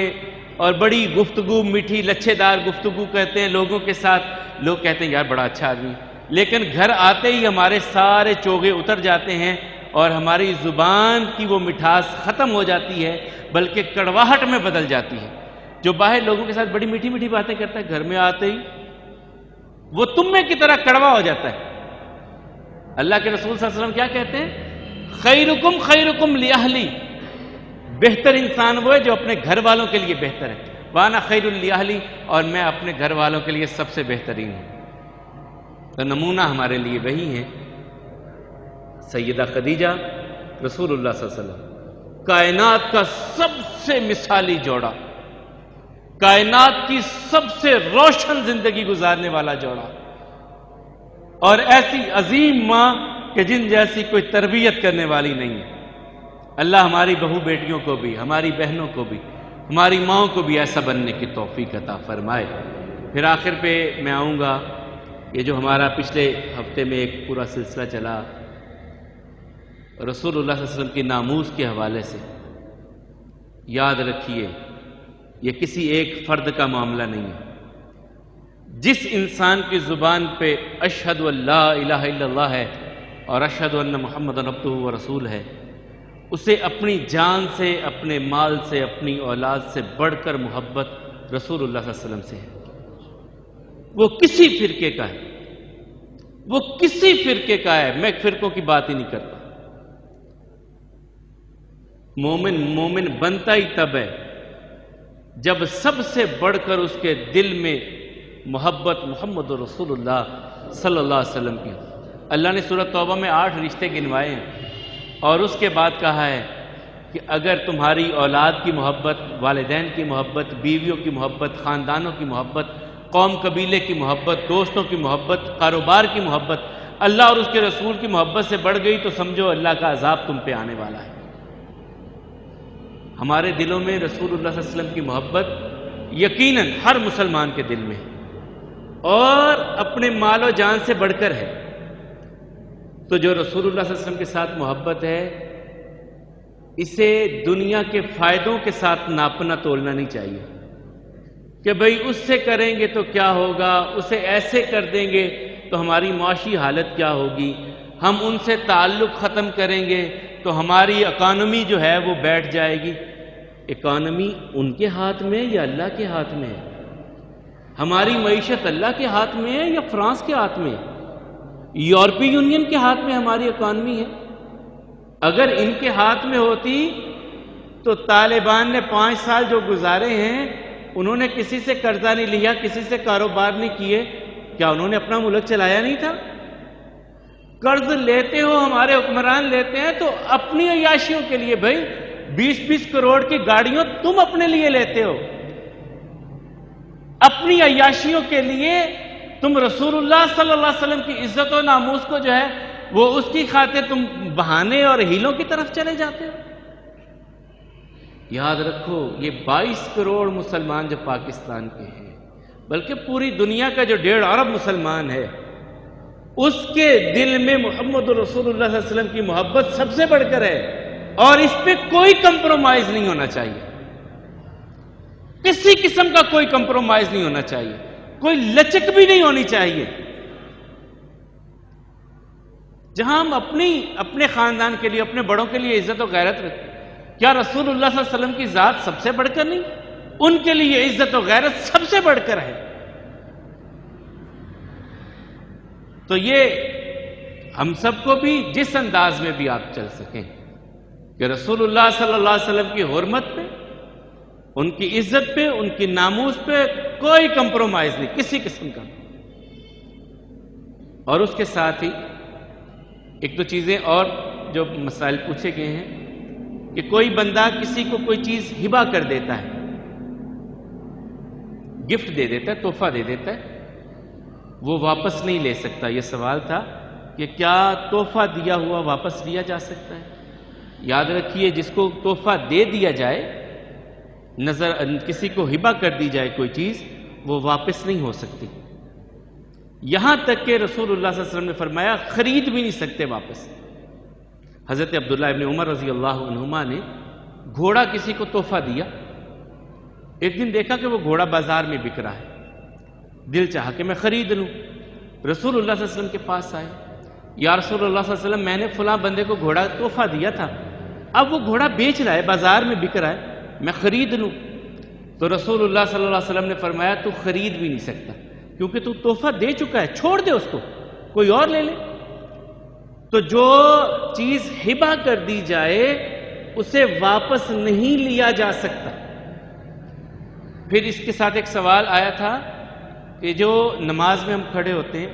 اور بڑی گفتگو، میٹھی لچھے دار گفتگو کہتے ہیں لوگوں کے ساتھ، لوگ کہتے ہیں یار بڑا اچھا آدمی، لیکن گھر آتے ہی ہمارے سارے چوگے اتر جاتے ہیں اور ہماری زبان کی وہ مٹھاس ختم ہو جاتی ہے بلکہ کڑواہٹ میں بدل جاتی ہے۔ جو باہر لوگوں کے ساتھ بڑی میٹھی میٹھی باتیں کرتا ہے گھر میں آتے ہی وہ تمے کی طرح کڑوا ہو جاتا ہے۔ اللہ کے رسول صلی اللہ علیہ وسلم کیا کہتے ہیں؟ خیرکم خیرکم لأہلی، بہتر انسان وہ ہے جو اپنے گھر والوں کے لیے بہتر ہے، وانا خیر لأہلی، اور میں اپنے گھر والوں کے لیے سب سے بہترین ہوں۔ تو نمونہ ہمارے لیے وہی ہیں سیدہ خدیجہ، رسول اللہ صلی اللہ علیہ وسلم، کائنات کا سب سے مثالی جوڑا، کائنات کی سب سے روشن زندگی گزارنے والا جوڑا، اور ایسی عظیم ماں کہ جن جیسی کوئی تربیت کرنے والی نہیں ہے۔ اللہ ہماری بہو بیٹیوں کو بھی، ہماری بہنوں کو بھی، ہماری ماؤں کو بھی ایسا بننے کی توفیق عطا فرمائے۔ پھر آخر پہ میں آؤں گا، یہ جو ہمارا پچھلے ہفتے میں ایک پورا سلسلہ چلا رسول اللہ صلی اللہ علیہ وسلم کی ناموس کے حوالے سے، یاد رکھیے یہ کسی ایک فرد کا معاملہ نہیں ہے۔ جس انسان کی زبان پہ اشہد ان لا الہ الا اللہ ہے اور اشہد ان محمد عبدہ و رسول ہے، اسے اپنی جان سے، اپنے مال سے، اپنی اولاد سے بڑھ کر محبت رسول اللہ صلی اللہ علیہ وسلم سے ہے۔ وہ کسی فرقے کا ہے، وہ کسی فرقے کا ہے، میں فرقوں کی بات ہی نہیں کرتا۔ مومن بنتا ہی تب ہے جب سب سے بڑھ کر اس کے دل میں محبت محمد رسول اللہ صلی اللہ علیہ وسلم کی۔ اللہ نے سورۃ توبہ میں 8 رشتے گنوائے ہیں اور اس کے بعد کہا ہے کہ اگر تمہاری اولاد کی محبت، والدین کی محبت، بیویوں کی محبت، خاندانوں کی محبت، قوم قبیلے کی محبت، دوستوں کی محبت، کاروبار کی محبت اللہ اور اس کے رسول کی محبت سے بڑھ گئی تو سمجھو اللہ کا عذاب تم پہ آنے والا ہے۔ ہمارے دلوں میں رسول اللہ صلی اللہ علیہ وسلم کی محبت یقیناً ہر مسلمان کے دل میں ہے اور اپنے مال و جان سے بڑھ کر ہے۔ تو جو رسول اللہ صلی اللہ علیہ وسلم کے ساتھ محبت ہے اسے دنیا کے فائدوں کے ساتھ ناپنا تولنا نہیں چاہیے کہ بھئی اس سے کریں گے تو کیا ہوگا، اسے ایسے کر دیں گے تو ہماری معاشی حالت کیا ہوگی، ہم ان سے تعلق ختم کریں گے تو ہماری اکانومی جو ہے وہ بیٹھ جائے گی۔ اکانومی ان کے ہاتھ میں یا اللہ کے ہاتھ میں ہے؟ ہماری معیشت اللہ کے ہاتھ میں ہے یا فرانس کے ہاتھ میں ہے؟ یورپی یونین کے ہاتھ میں ہماری اکانومی ہے؟ اگر ان کے ہاتھ میں ہوتی تو طالبان نے 5 سال جو گزارے ہیں انہوں نے کسی سے قرضہ نہیں لیا، کسی سے کاروبار نہیں کیے، کیا انہوں نے اپنا ملک چلایا نہیں تھا؟ قرض لیتے ہو ہمارے حکمران لیتے ہیں تو اپنی عیاشیوں کے لیے، بھائی 20-20 کروڑ کی گاڑیوں تم اپنے لیے لیتے ہو، اپنی عیاشیوں کے لیے تم رسول اللہ صلی اللہ علیہ وسلم کی عزت و ناموس کو جو ہے وہ اس کی خاطر تم بہانے اور ہیلوں کی طرف چلے جاتے ہو۔ یاد رکھو یہ 22 کروڑ مسلمان جو پاکستان کے ہیں، بلکہ پوری دنیا کا جو 1.5 ارب مسلمان ہے، اس کے دل میں محمد رسول اللہ صلی اللہ علیہ وسلم کی محبت سب سے بڑھ کر ہے اور اس پہ کوئی کمپرومائز نہیں ہونا چاہیے، کسی قسم کا کوئی کمپرومائز نہیں ہونا چاہیے، کوئی لچک بھی نہیں ہونی چاہیے۔ جہاں ہم اپنے خاندان کے لیے، اپنے بڑوں کے لیے عزت و غیرت رکھتے ہیں، کیا رسول اللہ صلی اللہ علیہ وسلم کی ذات سب سے بڑھ کر نہیں؟ ان کے لیے عزت و غیرت سب سے بڑھ کر ہے۔ تو یہ ہم سب کو بھی جس انداز میں بھی آپ چل سکیں کہ رسول اللہ صلی اللہ علیہ وسلم کی حرمت پہ، ان کی عزت پہ، ان کی ناموس پہ کوئی کمپرومائز نہیں کسی قسم کا۔ اور اس کے ساتھ ہی ایک دو چیزیں اور جو مسائل پوچھے گئے ہیں کہ کوئی بندہ کسی کو کوئی چیز ہبہ کر دیتا ہے، گفٹ دے دیتا ہے، تحفہ دے دیتا ہے، وہ واپس نہیں لے سکتا۔ یہ سوال تھا کہ کیا تحفہ دیا ہوا واپس لیا جا سکتا ہے؟ یاد رکھیے جس کو تحفہ دے دیا جائے، کسی کو ہبہ کر دی جائے کوئی چیز، وہ واپس نہیں ہو سکتی، یہاں تک کہ رسول اللہ صلی اللہ علیہ وسلم نے فرمایا خرید بھی نہیں سکتے واپس۔ حضرت عبداللہ ابن عمر رضی اللہ عنہما نے گھوڑا کسی کو تحفہ دیا. ایک دن دیکھا کہ وہ گھوڑا بازار میں بک رہا ہے. دل چاہا کہ میں خرید لوں. رسول اللہ صلی اللہ علیہ وسلم کے پاس آئے. یا رسول اللہ صلی اللہ علیہ وسلم، میں نے فلاں بندے کو گھوڑا تحفہ دیا تھا، اب وہ گھوڑا بیچ رہا ہے، بازار میں بک رہا ہے، میں خرید لوں. تو رسول اللہ صلی اللہ علیہ وسلم نے فرمایا تو خرید بھی نہیں سکتا، کیونکہ تو تحفہ دے چکا ہے، چھوڑ دے اس کو، کوئی اور لے لے. تو جو چیز ہبہ کر دی جائے اسے واپس نہیں لیا جا سکتا. پھر اس کے ساتھ ایک سوال آیا تھا کہ جو نماز میں ہم کھڑے ہوتے ہیں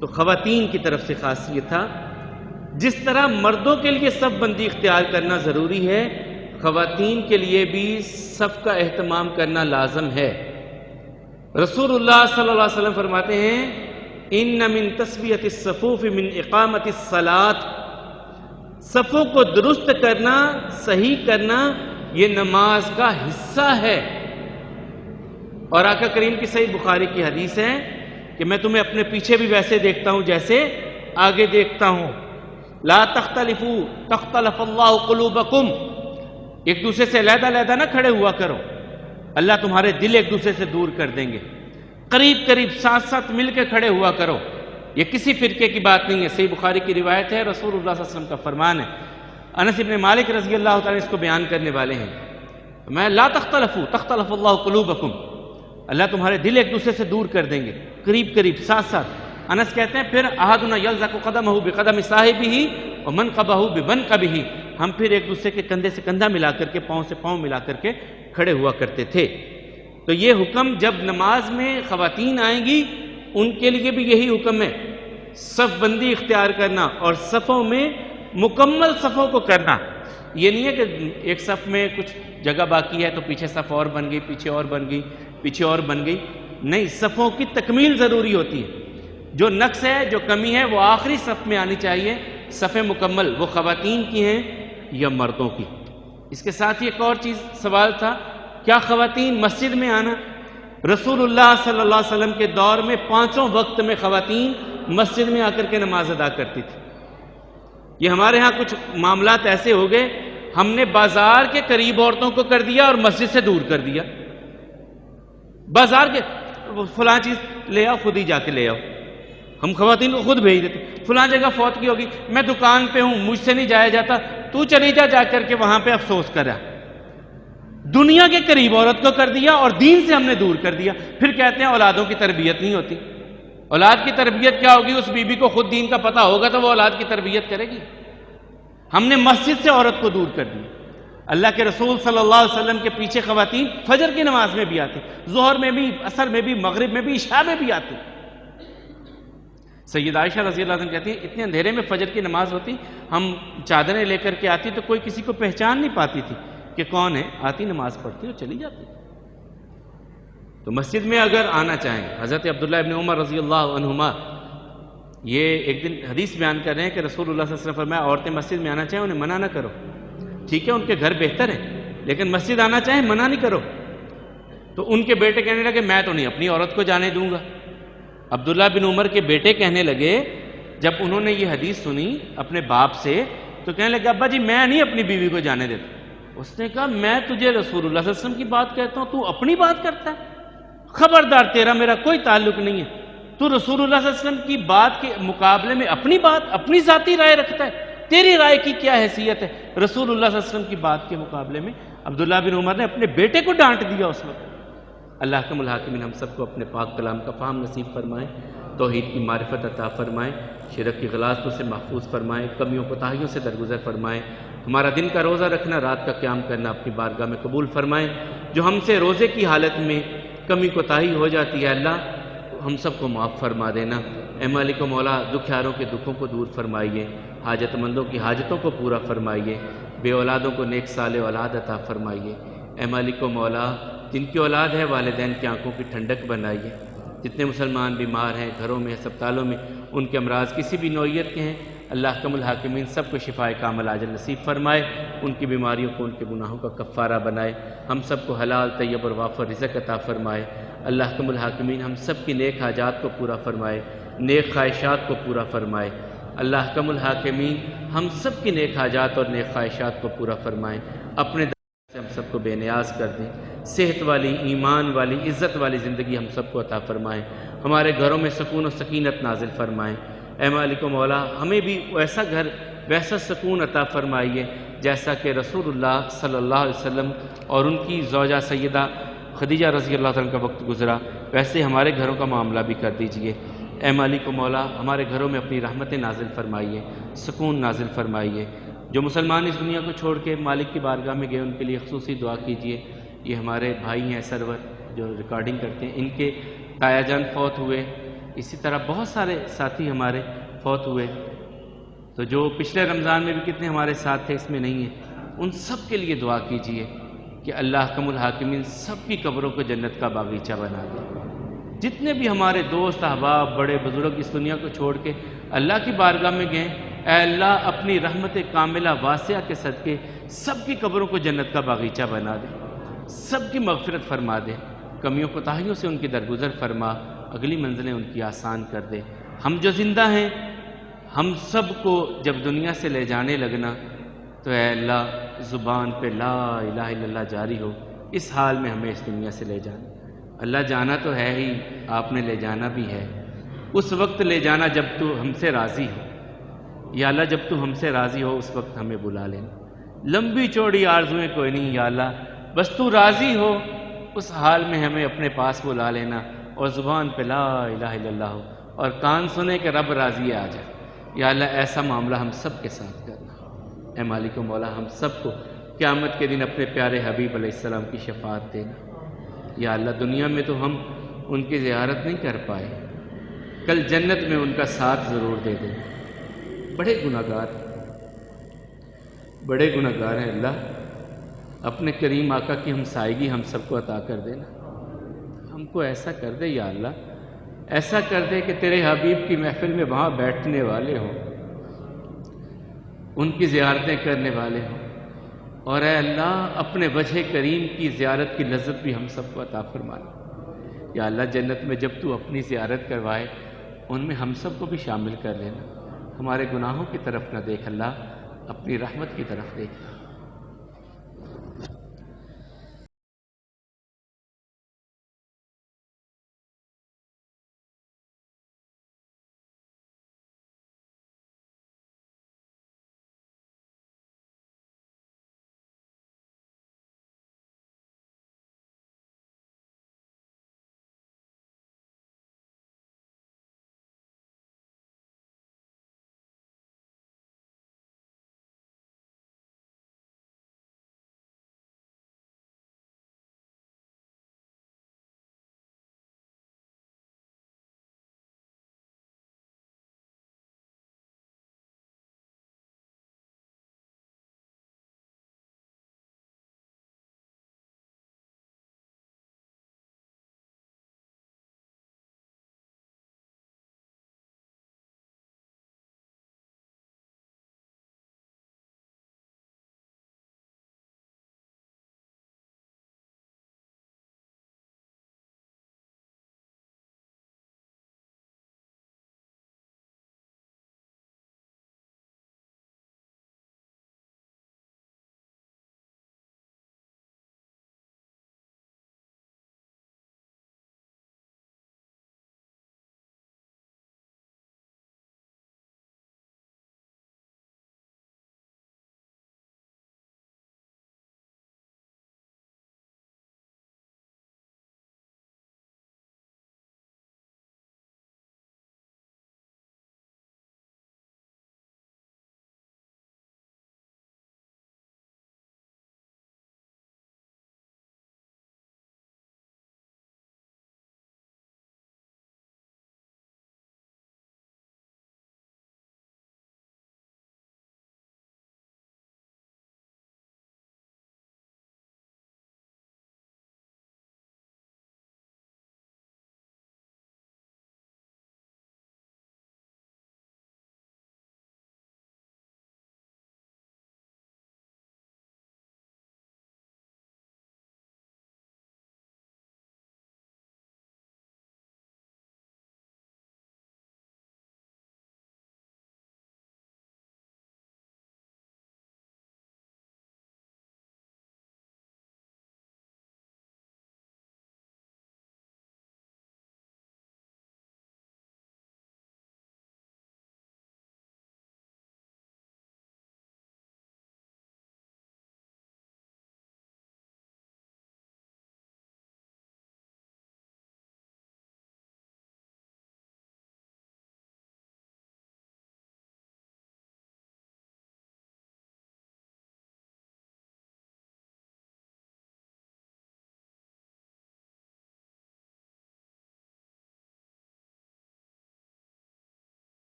تو خواتین کی طرف سے خاص یہ تھا، جس طرح مردوں کے لیے صف بندی اختیار کرنا ضروری ہے، خواتین کے لیے بھی صف کا اہتمام کرنا لازم ہے. رسول اللہ صلی اللہ علیہ وسلم فرماتے ہیں ان من تسویۃ الصفوف من اقامت الصلاۃ، صفوں کو درست کرنا، صحیح کرنا، یہ نماز کا حصہ ہے. اور آقا کریم کی صحیح بخاری کی حدیث ہے کہ میں تمہیں اپنے پیچھے بھی ویسے دیکھتا ہوں جیسے آگے دیکھتا ہوں. لا تختلفوا تختلف اللہ قلوبکم، ایک دوسرے سے علیحدہ علیحدہ نہ کھڑے ہوا کرو، اللہ تمہارے دل ایک دوسرے سے دور کر دیں گے. قریب قریب ساتھ ساتھ مل کے کھڑے ہوا کرو. یہ کسی فرقے کی بات نہیں ہے، صحیح بخاری کی روایت ہے، رسول اللہ صلی اللہ علیہ وسلم کا فرمان ہے. انس بن مالک رضی اللہ تعالیٰ اس کو بیان کرنے والے ہیں. میں لا تختلفوا تختلف اللہ قلوبکم، اللہ تمہارے دل ایک دوسرے سے دور کر دیں گے، قریب قریب ساتھ ساتھ. انس کہتے ہیں پھر احدنا یلزق قدمہ بقدم صاحبہ ومنقبہ بمنقبہ، ہم پھر ایک دوسرے کے کندھے سے کندھا ملا کر کے، پاؤں سے پاؤں ملا کر کے کھڑے ہوا کرتے تھے. تو یہ حکم جب نماز میں خواتین آئیں گی ان کے لیے بھی یہی حکم ہے، صف بندی اختیار کرنا اور صفوں میں مکمل صفوں کو کرنا. یہ نہیں ہے کہ ایک صف میں کچھ جگہ باقی ہے تو پیچھے صف اور بن گئی، پیچھے اور بن گئی، پیچھے اور بن گئی. نہیں، صفوں کی تکمیل ضروری ہوتی ہے. جو نقص ہے، جو کمی ہے، وہ آخری صف میں آنی چاہیے. صفیں مکمل وہ خواتین کی ہیں یا مردوں کی. اس کے ساتھ ہی ایک اور چیز سوال تھا، کیا خواتین مسجد میں آنا؟ رسول اللہ صلی اللہ علیہ وسلم کے دور میں 5 وقت میں خواتین مسجد میں آ کر کے نماز ادا کرتی تھی. یہ ہمارے ہاں کچھ معاملات ایسے ہو گئے، ہم نے بازار کے قریب عورتوں کو کر دیا اور مسجد سے دور کر دیا. بازار کے فلاں چیز لے آؤ، خود ہی جا کے لے آؤ. ہم خواتین کو خود بھیج دیتے، فلاں جگہ فوت کی ہوگی، میں دکان پہ ہوں، مجھ سے نہیں جایا جاتا، تو چلی جا کر کے وہاں پہ افسوس کرا. دنیا کے قریب عورت کو کر دیا اور دین سے ہم نے دور کر دیا. پھر کہتے ہیں اولادوں کی تربیت نہیں ہوتی. اولاد کی تربیت کیا ہوگی؟ اس بی بی کو خود دین کا پتہ ہوگا تو وہ اولاد کی تربیت کرے گی. ہم نے مسجد سے عورت کو دور کر دیا. اللہ کے رسول صلی اللہ علیہ وسلم کے پیچھے خواتین فجر کی نماز میں بھی آتی، ظہر میں بھی، عصر میں بھی، مغرب میں بھی، عشاء میں بھی آتی. سید عائشہ رضی اللہ عنہ کہتی ہیں اتنے اندھیرے میں فجر کی نماز ہوتی، ہم چادریں لے کر کے آتی تو کوئی کسی کو پہچان نہیں پاتی تھی کہ کون ہے، آتی نماز پڑھتی اور چلی جاتی. تو مسجد میں اگر آنا چاہیں، حضرت عبداللہ ابن عمر رضی اللہ عنہما یہ ایک دن حدیث بیان کر رہے ہیں کہ رسول اللہ صلی اللہ علیہ وسلم فرمایا عورتیں مسجد میں آنا چاہیں انہیں منع نہ کرو. ٹھیک ہے ان کے گھر بہتر ہے، لیکن مسجد آنا چاہیں منع نہیں کرو. تو ان کے بیٹے کہنے لگے میں تو نہیں اپنی عورت کو جانے دوں گا. عبداللہ بن عمر کے بیٹے کہنے لگے جب انہوں نے یہ حدیث سنی اپنے باپ سے تو کہنے لگے ابا جی میں نہیں اپنی بیوی کو جانے دیتا. اس نے کہا میں تجھے رسول اللہ صلی اللہ علیہ وسلم کی بات کہتا ہوں، تو اپنی بات کرتا ہے؟ خبردار، تیرا میرا کوئی تعلق نہیں ہے. تو رسول اللہ صلی اللہ علیہ وسلم کی بات کے مقابلے میں اپنی بات، اپنی ذاتی رائے رکھتا ہے. تیری رائے کی کیا حیثیت ہے رسول اللہ صلی اللہ علیہ وسلم کی بات کے مقابلے میں؟ عبداللہ بن عمر نے اپنے بیٹے کو ڈانٹ دیا اس وقت. اللہ کے الحاکمین ہم سب کو اپنے پاک کلام کا فہم نصیب فرمائیں، توحید کی معرفت عطا فرمائیں، شرک کی غلاظتوں سے محفوظ فرمائیں، کمیوں کوتاہیوں سے درگزر فرمائیں. ہمارا دن کا روزہ رکھنا، رات کا قیام کرنا اپنی بارگاہ میں قبول فرمائیں. جو ہم سے روزے کی حالت میں کمی کوتاہی ہو جاتی ہے اللہ ہم سب کو معاف فرما دینا. اے مالک و مولا دکھیاروں کے دکھوں کو دور فرمائیے، حاجت مندوں کی حاجتوں کو پورا فرمائیے، بے اولادوں کو نیک صالح اولاد عطا فرمائیے. اے مالک و مولا جن کی اولاد ہے والدین کی آنکھوں کی ٹھنڈک بنائیے. جتنے مسلمان بیمار ہیں گھروں میں، ہسپتالوں میں، ان کے امراض کسی بھی نوعیت کے ہیں، اللہ کم الحاکمین سب کو شفائے کامل عاجل نصیب فرمائے، ان کی بیماریوں کو ان کے گناہوں کا کفارہ بنائے، ہم سب کو حلال طیب اور وافر رزق عطا فرمائے. اللہ کم الحاکمین ہم سب کی نیک حاجات کو پورا فرمائے، نیک خواہشات کو پورا فرمائے. اللہ حکم الحاکمین ہم سب کی نیک حاجات اور نیک خواہشات کو پورا فرمائیں، اپنے در سے ہم سب کو بے نیاز کر دیں، صحت والی، ایمان والی، عزت والی زندگی ہم سب کو عطا فرمائیں، ہمارے گھروں میں سکون و سکینت نازل فرمائیں۔ اے مالک و مولا، ہمیں بھی ویسا گھر، ویسا سکون عطا فرمائیے جیسا کہ رسول اللہ صلی اللہ علیہ وسلم اور ان کی زوجہ سیدہ خدیجہ رضی اللہ تعالیٰ کا وقت گزرا، ویسے ہمارے گھروں کا معاملہ بھی کر دیجئے۔ اے مالک و مولا، ہمارے گھروں میں اپنی رحمتیں نازل فرمائیے، سکون نازل فرمائیے۔ جو مسلمان اس دنیا کو چھوڑ کے مالک کی بارگاہ میں گئے ان کے لیے خصوصی دعا کیجئے۔ یہ ہمارے بھائی ہیں سرور جو ریکارڈنگ کرتے ہیں، ان کے تایا جان فوت ہوئے، اسی طرح بہت سارے ساتھی ہمارے فوت ہوئے، تو جو پچھلے رمضان میں بھی کتنے ہمارے ساتھ تھے اس میں نہیں ہیں، ان سب کے لیے دعا کیجئے کہ اللہ حکم الحاکمین سب کی قبروں کو جنت کا باغیچہ بنا دے۔ جتنے بھی ہمارے دوست احباب بڑے بزرگ اس دنیا کو چھوڑ کے اللہ کی بارگاہ میں گئے، اے اللہ اپنی رحمت کاملہ واسعہ کے صدقے سب کی قبروں کو جنت کا باغیچہ بنا دے، سب کی مغفرت فرما دے، کمیوں کوتاہیوں سے ان کی درگزر فرما، اگلی منزلیں ان کی آسان کر دے۔ ہم جو زندہ ہیں، ہم سب کو جب دنیا سے لے جانے لگنا تو اے اللہ زبان پہ لا الہ الا اللہ جاری ہو، اس حال میں ہمیں اس دنیا سے لے جانا۔ اللہ جانا تو ہے ہی، آپ نے لے جانا بھی ہے، اس وقت لے جانا جب تو ہم سے راضی ہو۔ یا اللہ جب تو ہم سے راضی ہو اس وقت ہمیں بلا لینا، لمبی چوڑی آرزویں کوئی نہیں یا اللہ، بس تو راضی ہو اس حال میں ہمیں اپنے پاس بلا لینا، اور زبان پہ لا الہ الا اللہ ہو اور کان سنے کہ رب راضی آ جائے۔ یا اللہ ایسا معاملہ ہم سب کے ساتھ کرنا۔ اے مالک و مولا، ہم سب کو قیامت کے دن اپنے پیارے حبیب علیہ السلام کی شفاعت دینا۔ یا اللہ دنیا میں تو ہم ان کی زیارت نہیں کر پائے، کل جنت میں ان کا ساتھ ضرور دے دیں۔ بڑے گناہ گار ہیں اللہ، اپنے کریم آقا کی ہمسائیگی ہم سب کو عطا کر دینا۔ ہم کو ایسا کر دے یا اللہ، ایسا کر دے کہ تیرے حبیب کی محفل میں وہاں بیٹھنے والے ہوں، ان کی زیارتیں کرنے والے ہوں، اور اے اللہ اپنے وجہ کریم کی زیارت کی لذت بھی ہم سب کو عطا فرمانا۔ یا اللہ جنت میں جب تو اپنی زیارت کروائے ان میں ہم سب کو بھی شامل کر لینا، ہمارے گناہوں کی طرف نہ دیکھ اللہ، اپنی رحمت کی طرف دیکھ۔